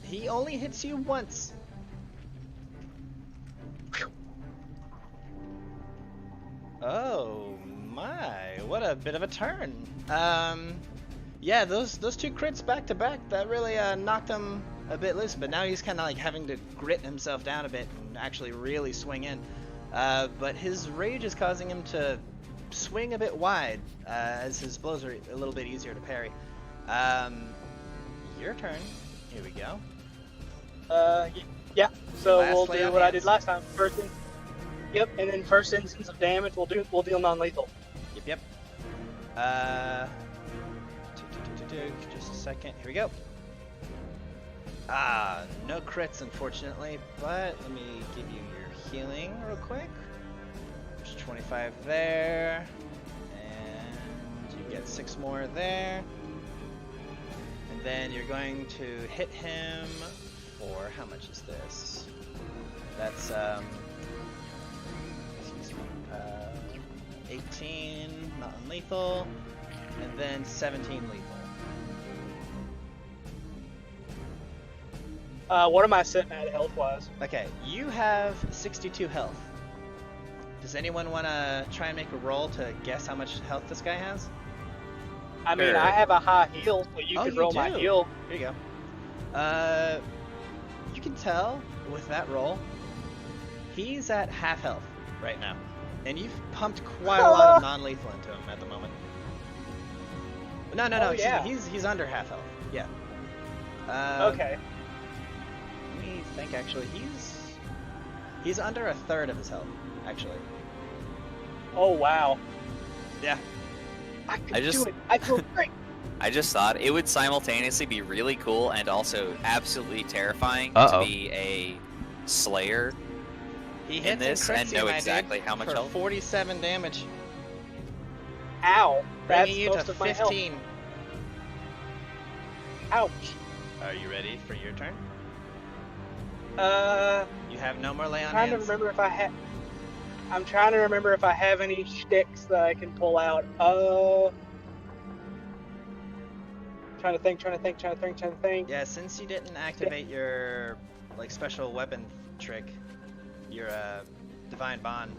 He only hits you once. Oh my, what a bit of a turn. Yeah, those two crits back to back, that really knocked him a bit loose, but now he's kind of like having to grit himself down a bit and actually really swing in. But his rage is causing him to swing a bit wide, as his blows are a little bit easier to parry. Your turn. Here we go. yeah. So Last we'll lay do on what I hands. did last time. Yep, and then first instance of damage, we'll deal non-lethal. Yep. Just a second. Here we go. No crits, unfortunately, but let me give you your healing real quick. There's 25 there, and you get 6 more there. And then you're going to hit him for, how much is this? That's, 18 non-lethal, and then 17 lethal. What am I sitting at health-wise? Okay, you have 62 health. Does anyone want to try and make a roll to guess how much health this guy has? I mean, Sure. I have a high heal, so you Oh, can you roll my do. heal. Here you go. You can tell with that roll, he's at half health right now. And you've pumped quite a lot of non-lethal into him at the moment. No, Oh, excuse yeah. me, he's under half health. Yeah. Okay. Let me think, actually. He's under a third of his health, actually. Oh, wow. Yeah. I could I just- do it. I feel great. I just thought it would simultaneously be really cool and also absolutely terrifying Uh-oh. to be a slayer He in hits this and and crits know you, my exactly dude, how much for health. 47 damage, Ow. That's bringing you most to of my health. 15. Ouch. Are you ready for your turn? I'm You have no more lay on trying to hands. remember if I have. I'm trying to remember if I have any shticks that I can pull out. Trying to think. Yeah, since you didn't activate your like special weapon trick, your divine bond,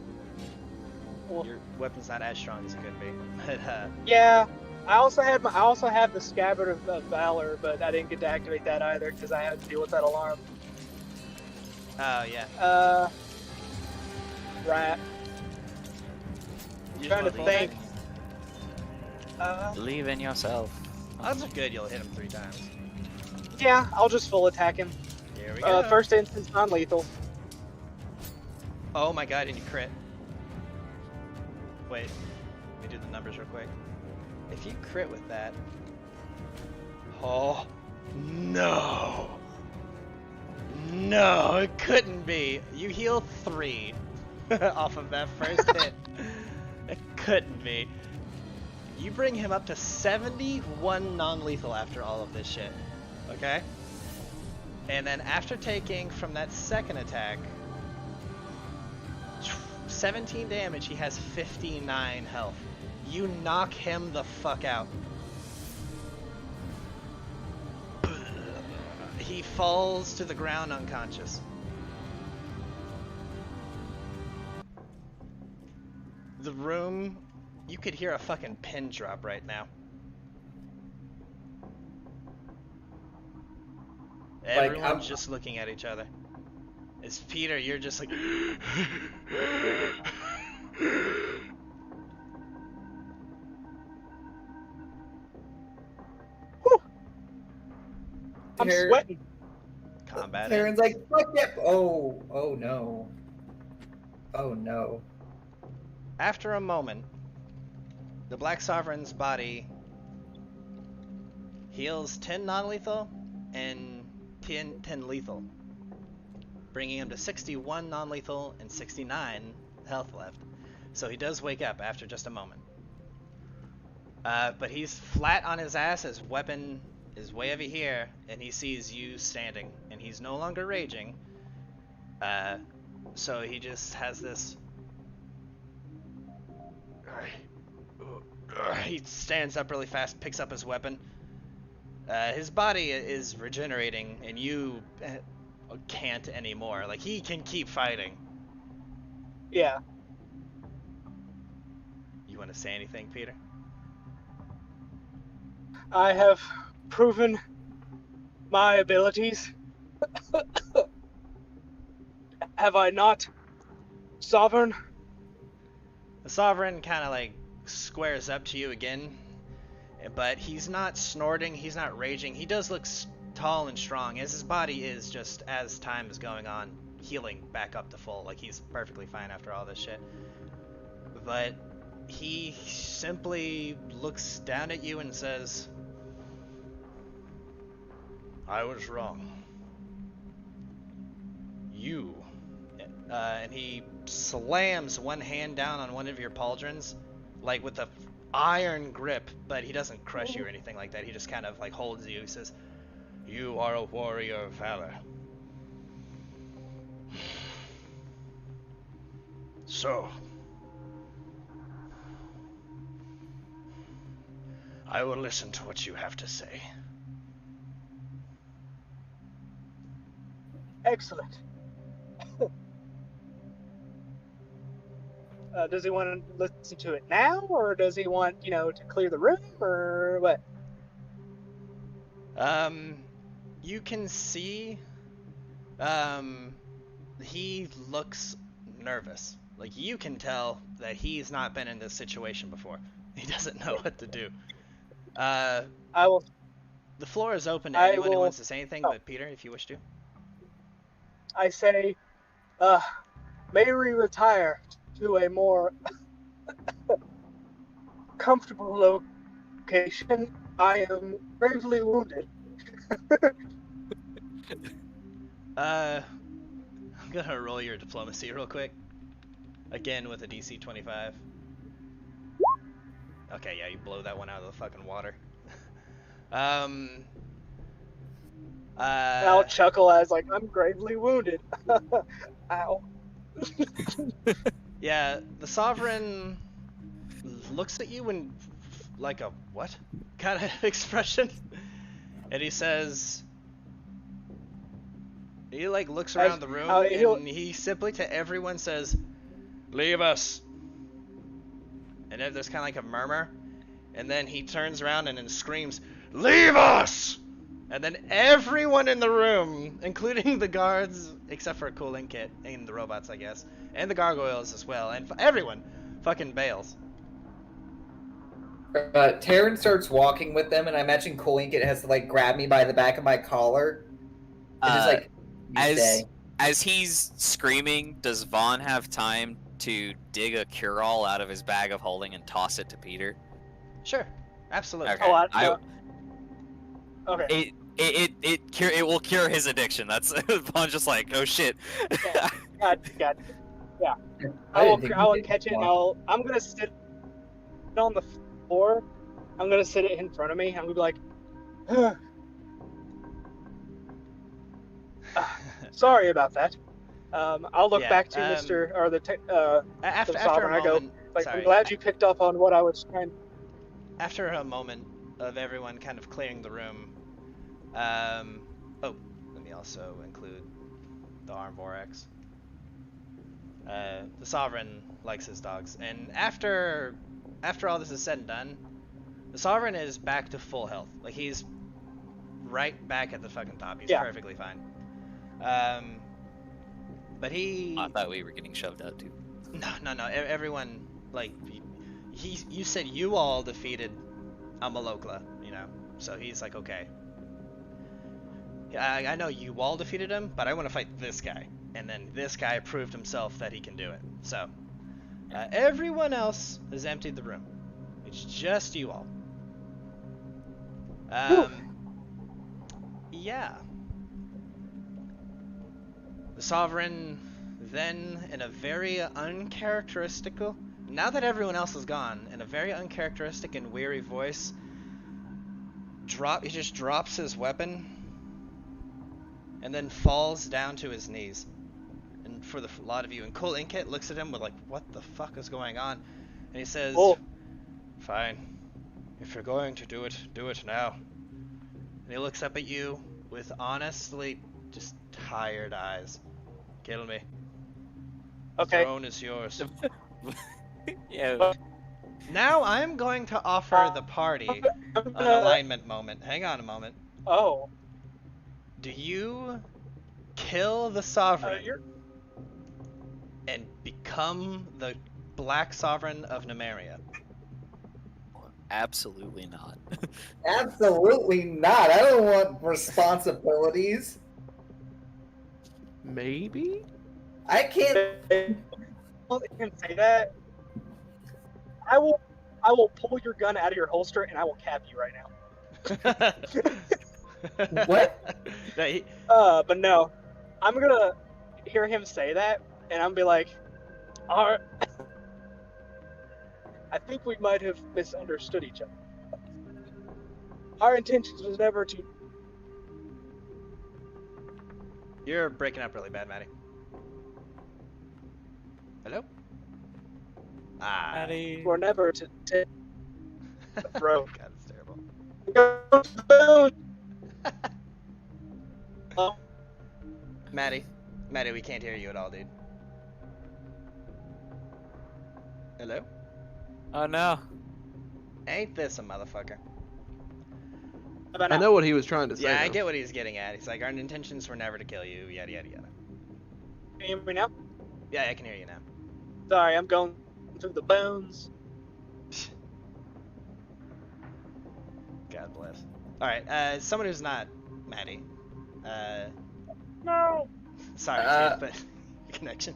Well, your weapon's not as strong as it could be. But yeah. I also have the Scabbard of Valor, but I didn't get to activate that either because I had to deal with that alarm. oh yeah. Right. You just Trying wanna to roll think. that? Believe in yourself. Oh, that's good. You'll hit him 3 times. Yeah, I'll just full attack him. Here we go. First instance non-lethal. Oh my god, and you crit. Wait, let me do the numbers real quick. If you crit with that, oh no, no, it couldn't be. You heal 3 off of that first hit. It couldn't be. You bring him up to 71 non-lethal after all of this shit. Okay? And then after taking from that second attack 17 damage, he has 59 health. You knock him the fuck out. He falls to the ground unconscious. The room, you could hear a fucking pin drop right now. Like, Everyone's just looking at each other. As Petyr, you're just like... I'm Ter- sweating. Combat Teryn's ends. like, fuck yep. Oh no. Oh no. After a moment, the Black Sovereign's body heals 10 non-lethal and 10 lethal, bringing him to 61 non-lethal and 69 health left. So he does wake up after just a moment. But he's flat on his ass, his weapon is way over here, and he sees you standing, and he's no longer raging. So he just has this... He stands up really fast, picks up his weapon. His body is regenerating, and you can't anymore. Like, he can keep fighting. Yeah. You want to say anything, Petyr? I have proven my abilities. Have I not, Sovereign? The Sovereign kind of like squares up to you again, but he's not snorting, he's not raging. He does look tall and strong, as his body is just, as time is going on, healing back up to full. Like, he's perfectly fine after all this shit. But he simply looks down at you and says, I was wrong. You. And he slams one hand down on one of your pauldrons, like with a iron grip, but he doesn't crush you or anything like that. He just kind of like holds you. He says, you are a warrior of valor. So, I will listen to what you have to say. Excellent. Does he want to listen to it now, or does he want, to clear the room, or what? You can see, he looks nervous. Like, you can tell that he's not been in this situation before. He doesn't know what to do. I will. The floor is open to I anyone who will- wants to say anything, oh. but Petyr, if you wish to. I say, may we retire to a more comfortable location. I am gravely wounded. I'm gonna roll your diplomacy real quick. Again with a DC 25. Okay, yeah, you blow that one out of the fucking water. I'll chuckle as like, I'm gravely wounded. Ow. Yeah, the Sovereign looks at you in like a what kind of expression, and he says, he like looks around the room, and he simply to everyone says, leave us. And then there's kind of like a murmur, and then he turns around and then screams, leave us! And then everyone in the room, including the guards, except for a cooling kit, and the robots, I guess, and the gargoyles as well, and everyone fucking bails. Teryn starts walking with them, and I imagine Colinkit has to like grab me by the back of my collar and just like you stay. As he's screaming, does Vaughn have time to dig a cure-all out of his bag of holding and toss it to Petyr? Sure, absolutely. Okay. Okay. It will cure his addiction. That's Vaughn's just like, oh shit. God. Yeah. I will catch it. And I'm gonna sit on the floor. I'm gonna sit it in front of me. I'm gonna be like, sorry about that. I'll look back to Mr. or the after Sovereign. a moment, I'm glad you picked up on what I was trying. After a moment of everyone kind of clearing the room, let me also include the Armvorax. The Sovereign likes his dogs, and after all this is said and done, the Sovereign is back to full health. Like, he's right back at the fucking top. He's perfectly fine. But he... I thought we were getting shoved out too. No. Everyone, like, you said you all defeated Amalokla, so he's like, okay. I know you all defeated him, but I want to fight this guy. And then this guy proved himself that he can do it. So, everyone else has emptied the room. It's just you all. Yeah. The Sovereign then, in a very uncharacteristic now that everyone else is gone, in a very uncharacteristic and weary voice, he just drops his weapon and then falls down to his knees. And for a lot of you, and Cool Inkit looks at him with like, what the fuck is going on? And he says, Oh. Fine. If you're going to do it now. And he looks up at you with honestly just tired eyes. Kill me. Okay. The throne is yours. Yeah. Now I'm going to offer the party I'm an gonna- alignment moment. Hang on a moment. Oh. Do you kill the Sovereign You're... and become the Black Sovereign of Numeria? Absolutely not. Absolutely not. I don't want responsibilities. Maybe? I can't. You can say that. I will pull your gun out of your holster and I will cap you right now. What? No, he- But no, I'm gonna hear him say that, and I'm gonna be like, "Alright, I think we might have misunderstood each other. Our intentions was never to." You're breaking up really bad, Maddie. Hello? Ah. Maddie. Were never to take the throat. God, it's terrible. Maddie, we can't hear you at all, dude. Hello? Oh no. Ain't this a motherfucker? About I now. know what he was trying to say. Yeah, I though. get what he's getting at. He's like, our intentions were never to kill you, yada yada yada. Can you hear me now? Yeah, I can hear you now. Sorry, I'm going through the bones. God bless. Alright, someone who's not Maddie. No. Sorry, Uh, dude, but connection.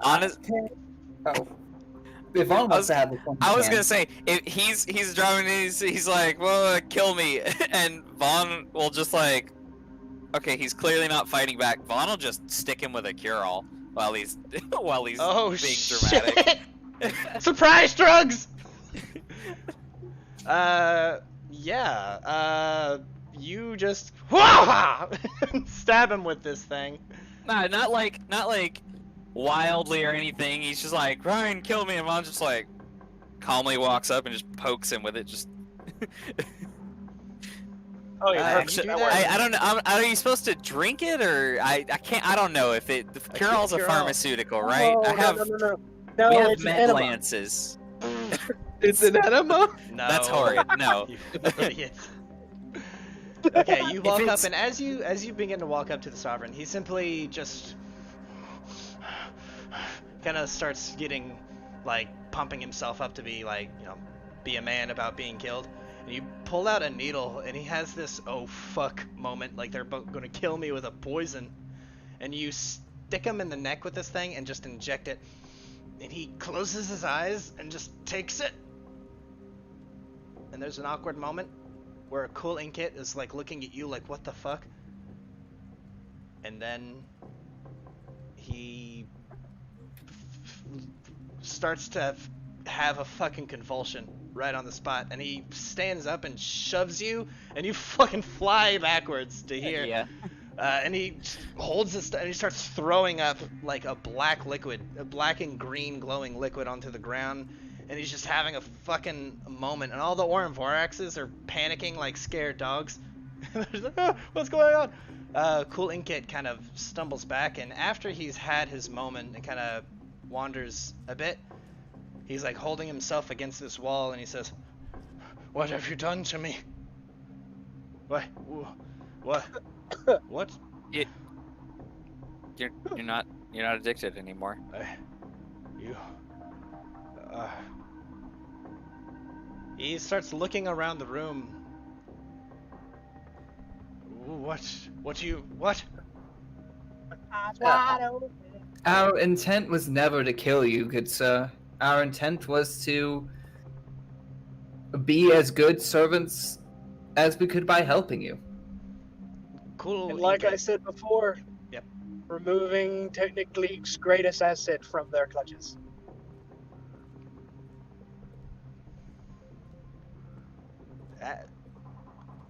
Honest, Oh. Vaughn wants to have this one. I was gonna say, if he's driving, he's like, well, kill me, and Vaughn will just like, okay, he's clearly not fighting back. Vaughn will just stick him with a cure-all while he's Oh, being shit! dramatic. Surprise drugs! You just stab him with this thing. Nah, not like wildly or anything. He's just like, Ryan, kill me, and Vaughn's just like calmly walks up and just pokes him with it. Just Oh yeah, you do that? I don't know. Are you supposed to drink it or I can't? I don't know if the cure-all's a cure-all. pharmaceutical, right? Oh, I have no. we No, have it's an med enema. lances. It's an enema? No. That's horrid. No. You idiot. Okay, you walk up, it's- and as you begin to walk up to the Sovereign, he simply just kind of starts getting, like, pumping himself up to be, like, you know, be a man about being killed. And you pull out a needle, and he has this oh fuck moment, like they're gonna kill me with a poison. And you stick him in the neck with this thing and just inject it. And he closes his eyes and just takes it. And there's an awkward moment where a Cool Inkit is like looking at you like, what the fuck? And then he starts to have a fucking convulsion right on the spot, and he stands up and shoves you, and you fucking fly backwards to here. Yeah. And he holds this, and he starts throwing up like a black liquid, a black and green glowing liquid onto the ground, and he's just having a fucking moment, and all the Voraxes are panicking like scared dogs. They're just like, "Ah, what's going on? Cool Inkit kind of stumbles back, and after he's had his moment and kind of wanders a bit, he's like holding himself against this wall, and he says, "What have you done to me? What? What? You're not addicted anymore. He starts looking around the room. What? Eyes wide open. Our intent was never to kill you, good sir. Our intent was to be as good servants as we could by helping you. Cool. And like I Inkit. said before, Yep. removing technically greatest asset from their clutches.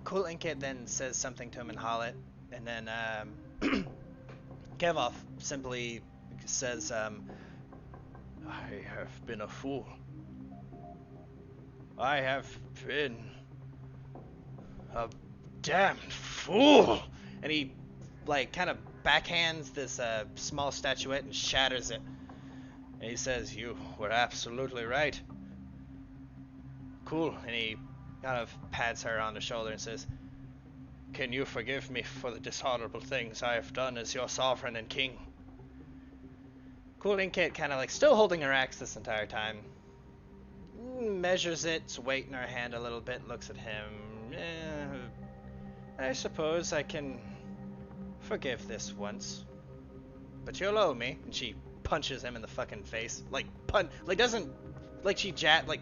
Cool Inkit then says something to him in Hollet, and then Kevoff simply says, I have been a fool. I have been a damned fool. And he, like, kind of backhands this small statuette and shatters it. And he says, you were absolutely right. Cool. And he kind of pats her on the shoulder and says, can you forgive me for the dishonorable things I have done as your sovereign and king? Cool Inkit kind of like still holding her axe this entire time. Measures its weight in her hand a little bit, looks at him. I suppose I can forgive this once. But you'll owe me. And she punches him in the fucking face. Like, doesn't, like she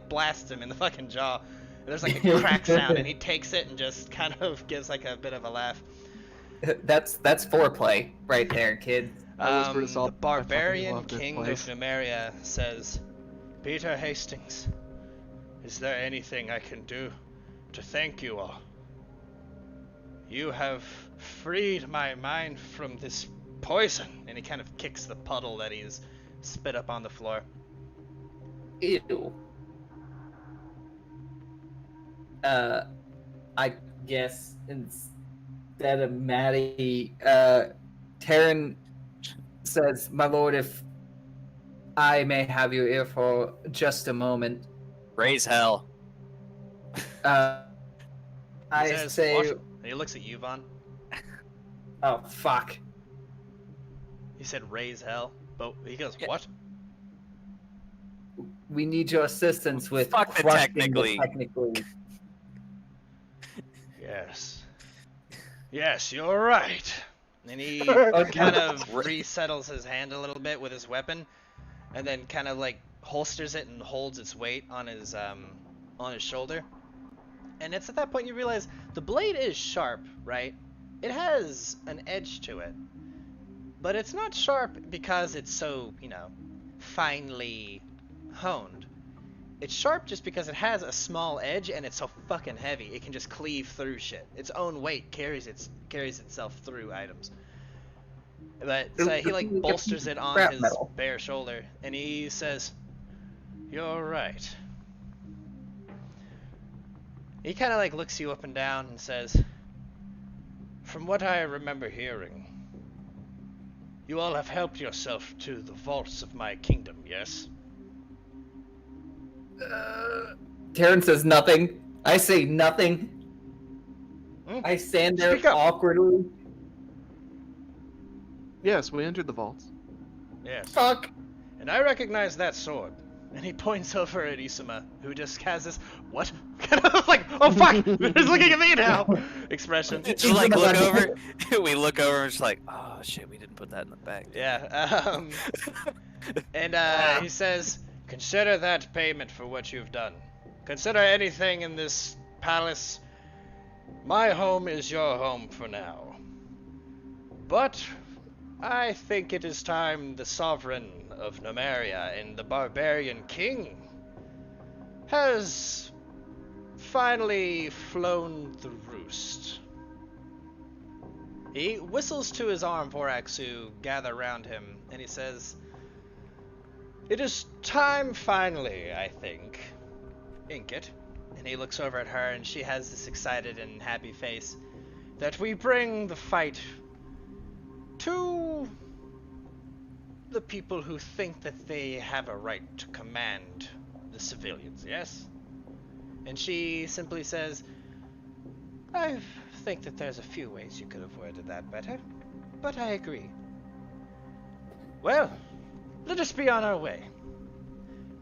blasts him in the fucking jaw. And there's like a crack sound, and he takes it and just kind of gives like a bit of a laugh. That's foreplay right there, kids. The Barbarian King of Numeria says, Petyr Hastings, is there anything I can do to thank you all? You have freed my mind from this poison. And he kind of kicks the puddle that he's spit up on the floor. Ew. I guess instead of Maddie, Teryn says, my lord, if I may have your ear for just a moment. Raise hell. I says, say... what? And he looks at you, Vaughn. Oh, fuck. He said raise hell, but he goes, Yeah. what? We need your assistance with Fuck the crushing technically. technically. Yes. Yes, you're right. And he Okay. kind of resettles his hand a little bit with his weapon, and then kind of like holsters it and holds its weight on his shoulder. And it's at that point you realize the blade is sharp, right? It has an edge to it. But it's not sharp because it's so, finely honed. It's sharp just because it has a small edge and it's so fucking heavy. It can just cleave through shit. Its own weight carries itself through items. But so he like bolsters it on his bare shoulder and he says, "You're right." He kind of like looks you up and down and says, "From what I remember hearing, you all have helped yourself to the vaults of my kingdom, yes?" Teryn says nothing. I say nothing. I stand there Speak up. awkwardly. Yes, we entered the vaults. Yes. Fuck. And I recognize that sword. And he points over at Isuma, who just has this, what? Kind of like, oh fuck, he's looking at me now expression. Just like look over. We look over and just like, oh shit, we didn't put that in the bag. Yeah, and he says, consider that payment for what you've done. Consider anything in this palace. My home is your home for now. But I think it is time the Sovereign of Numeria and the Barbarian King has finally flown the roost. He whistles to his arm Vorax who gather around him, and he says, "It is time finally, I think, Inkit." And he looks over at her, and she has this excited and happy face, "that we bring the fight to the people who think that they have a right to command the civilians, yes?" And she simply says, "I think that there's a few ways you could have worded that better, but I agree. Well, let us be on our way.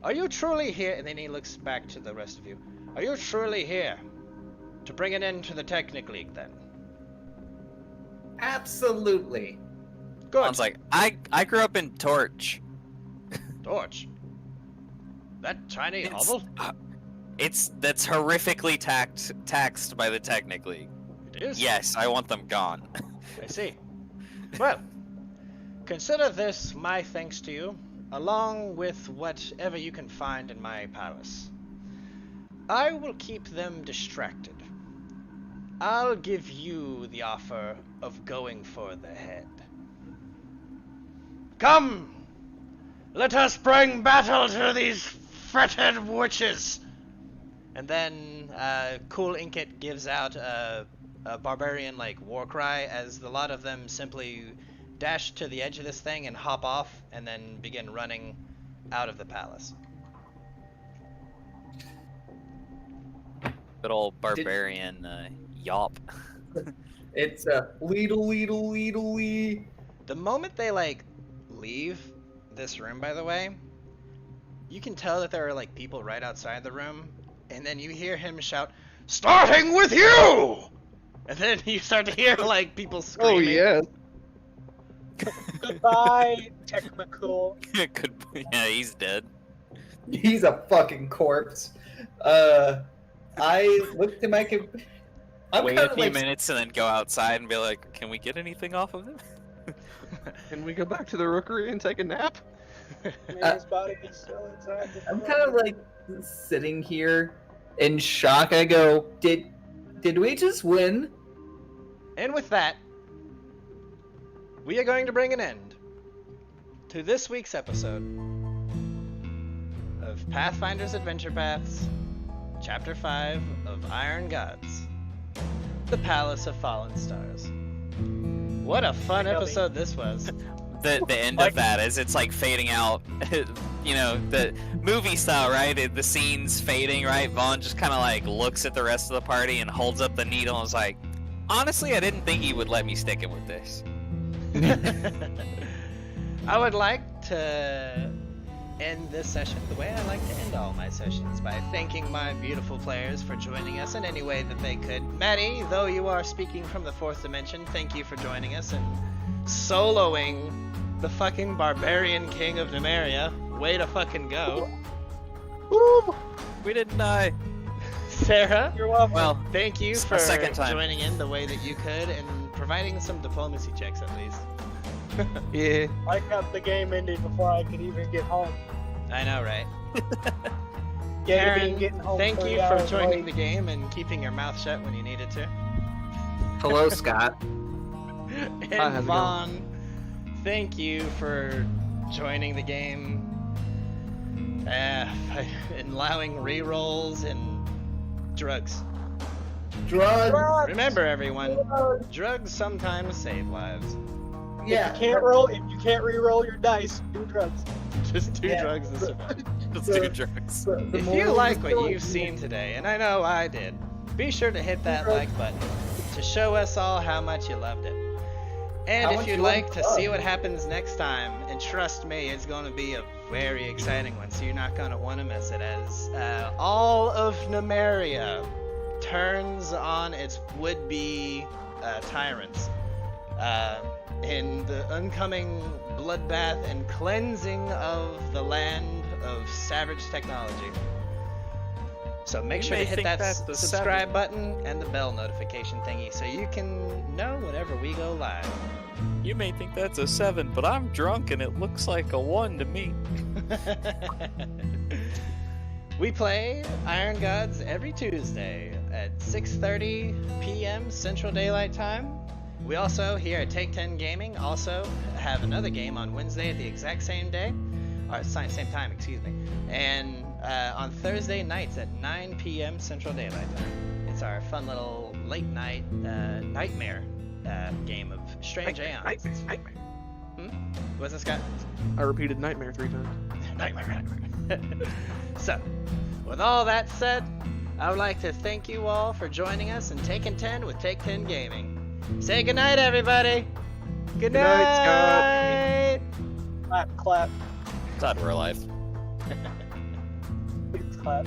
Are you truly here?" And then he looks back to the rest of you. "Are you truly here to bring an end to the Technic League, then?" Absolutely. Good. I was like, I grew up in Torch. Torch. That tiny It's- hovel? That's horrifically taxed by the Technic League. It is? Yes, I want them gone. I see. Well, consider this my thanks to you, along with whatever you can find in my palace. I will keep them distracted. I'll give you the offer of going for the head. Come! Let us bring battle to these fetid witches! And then Cool Inkit gives out a barbarian war cry as the lot of them simply dash to the edge of this thing and hop off and then begin running out of the palace. Good old barbarian yawp. It's a lee. The moment they leave this room, by the way, you can tell that there are people right outside the room, and then you hear him shout, "Starting with you!" And then you start to hear people screaming. Oh yeah. Goodbye, Technical. Good. Yeah, he's dead. He's a fucking corpse. I looked at my. I'm Wait kind a of few minutes and then go outside and be like, "Can we get anything off of him?" Can we go back to the rookery and take a nap? Man, his body is still inside. I'm kind of sitting here in shock. I go, did we just win? And with that, we are going to bring an end to this week's episode of Pathfinder's Adventure Paths, Chapter 5 of Iron Gods, The Palace of Fallen Stars. What a fun episode this was. The end of that is it's fading out, the movie style, right? The scene's fading, right? Vaughn just kind of looks at the rest of the party and holds up the needle and is like, honestly, I didn't think he would let me stick it with this. I would like to end this session the way I like to end all my sessions, by thanking my beautiful players for joining us in any way that they could. Maddie, though you are speaking from the 4th dimension, thank you for joining us and soloing the fucking Barbarian King of Numeria. Way to fucking go. Woo! We didn't die. Sarah, You're welcome. Well, thank you a for second time. joining in the way that you could and providing some diplomacy checks at least. Yeah. I got the game ended before I could even get home. I know, right? Getting Teryn, home thank 30 you for hours joining late. the game and keeping your mouth shut when you needed to. Hello, Scott. And how's it Vaughn, thank you for joining the game, and allowing rerolls and drugs. Drugs. Remember, everyone, drugs sometimes save lives. Yeah. If you can't re-roll your dice, do drugs. Just do Yeah. drugs and survive. Let's do drugs. The If moral you of like the what story you've is- seen today, and I know I did, be sure to hit that like button to show us all how much you loved it. And How if much you'd you like loved to it. see what happens next time, and trust me, it's going to be a very exciting one, so you're not going to want to miss it, as all of Numeria turns on its would-be tyrants in the oncoming bloodbath and cleansing of the land of savage technology. So make You sure to may hit think that that's the subscribe button and the bell notification thingy so you can know whenever we go live. You may think that's a 7, but I'm drunk and it looks like a 1 to me. We play Iron Gods every Tuesday at 6:30 p.m. Central Daylight Time. We also, here at Take 10 Gaming, also have another game on Wednesday at the exact same day, or same time, excuse me, and on Thursday nights at 9 p.m. Central Daylight Time. It's our fun little late night nightmare game of Strange Aeons. What's this, Scott? I repeated nightmare 3 times. Nightmare. So, with all that said, I would like to thank you all for joining us and taking 10 with Take 10 Gaming. Say goodnight, everybody. Good night, night. Clap, clap. Glad we're alive. Please clap.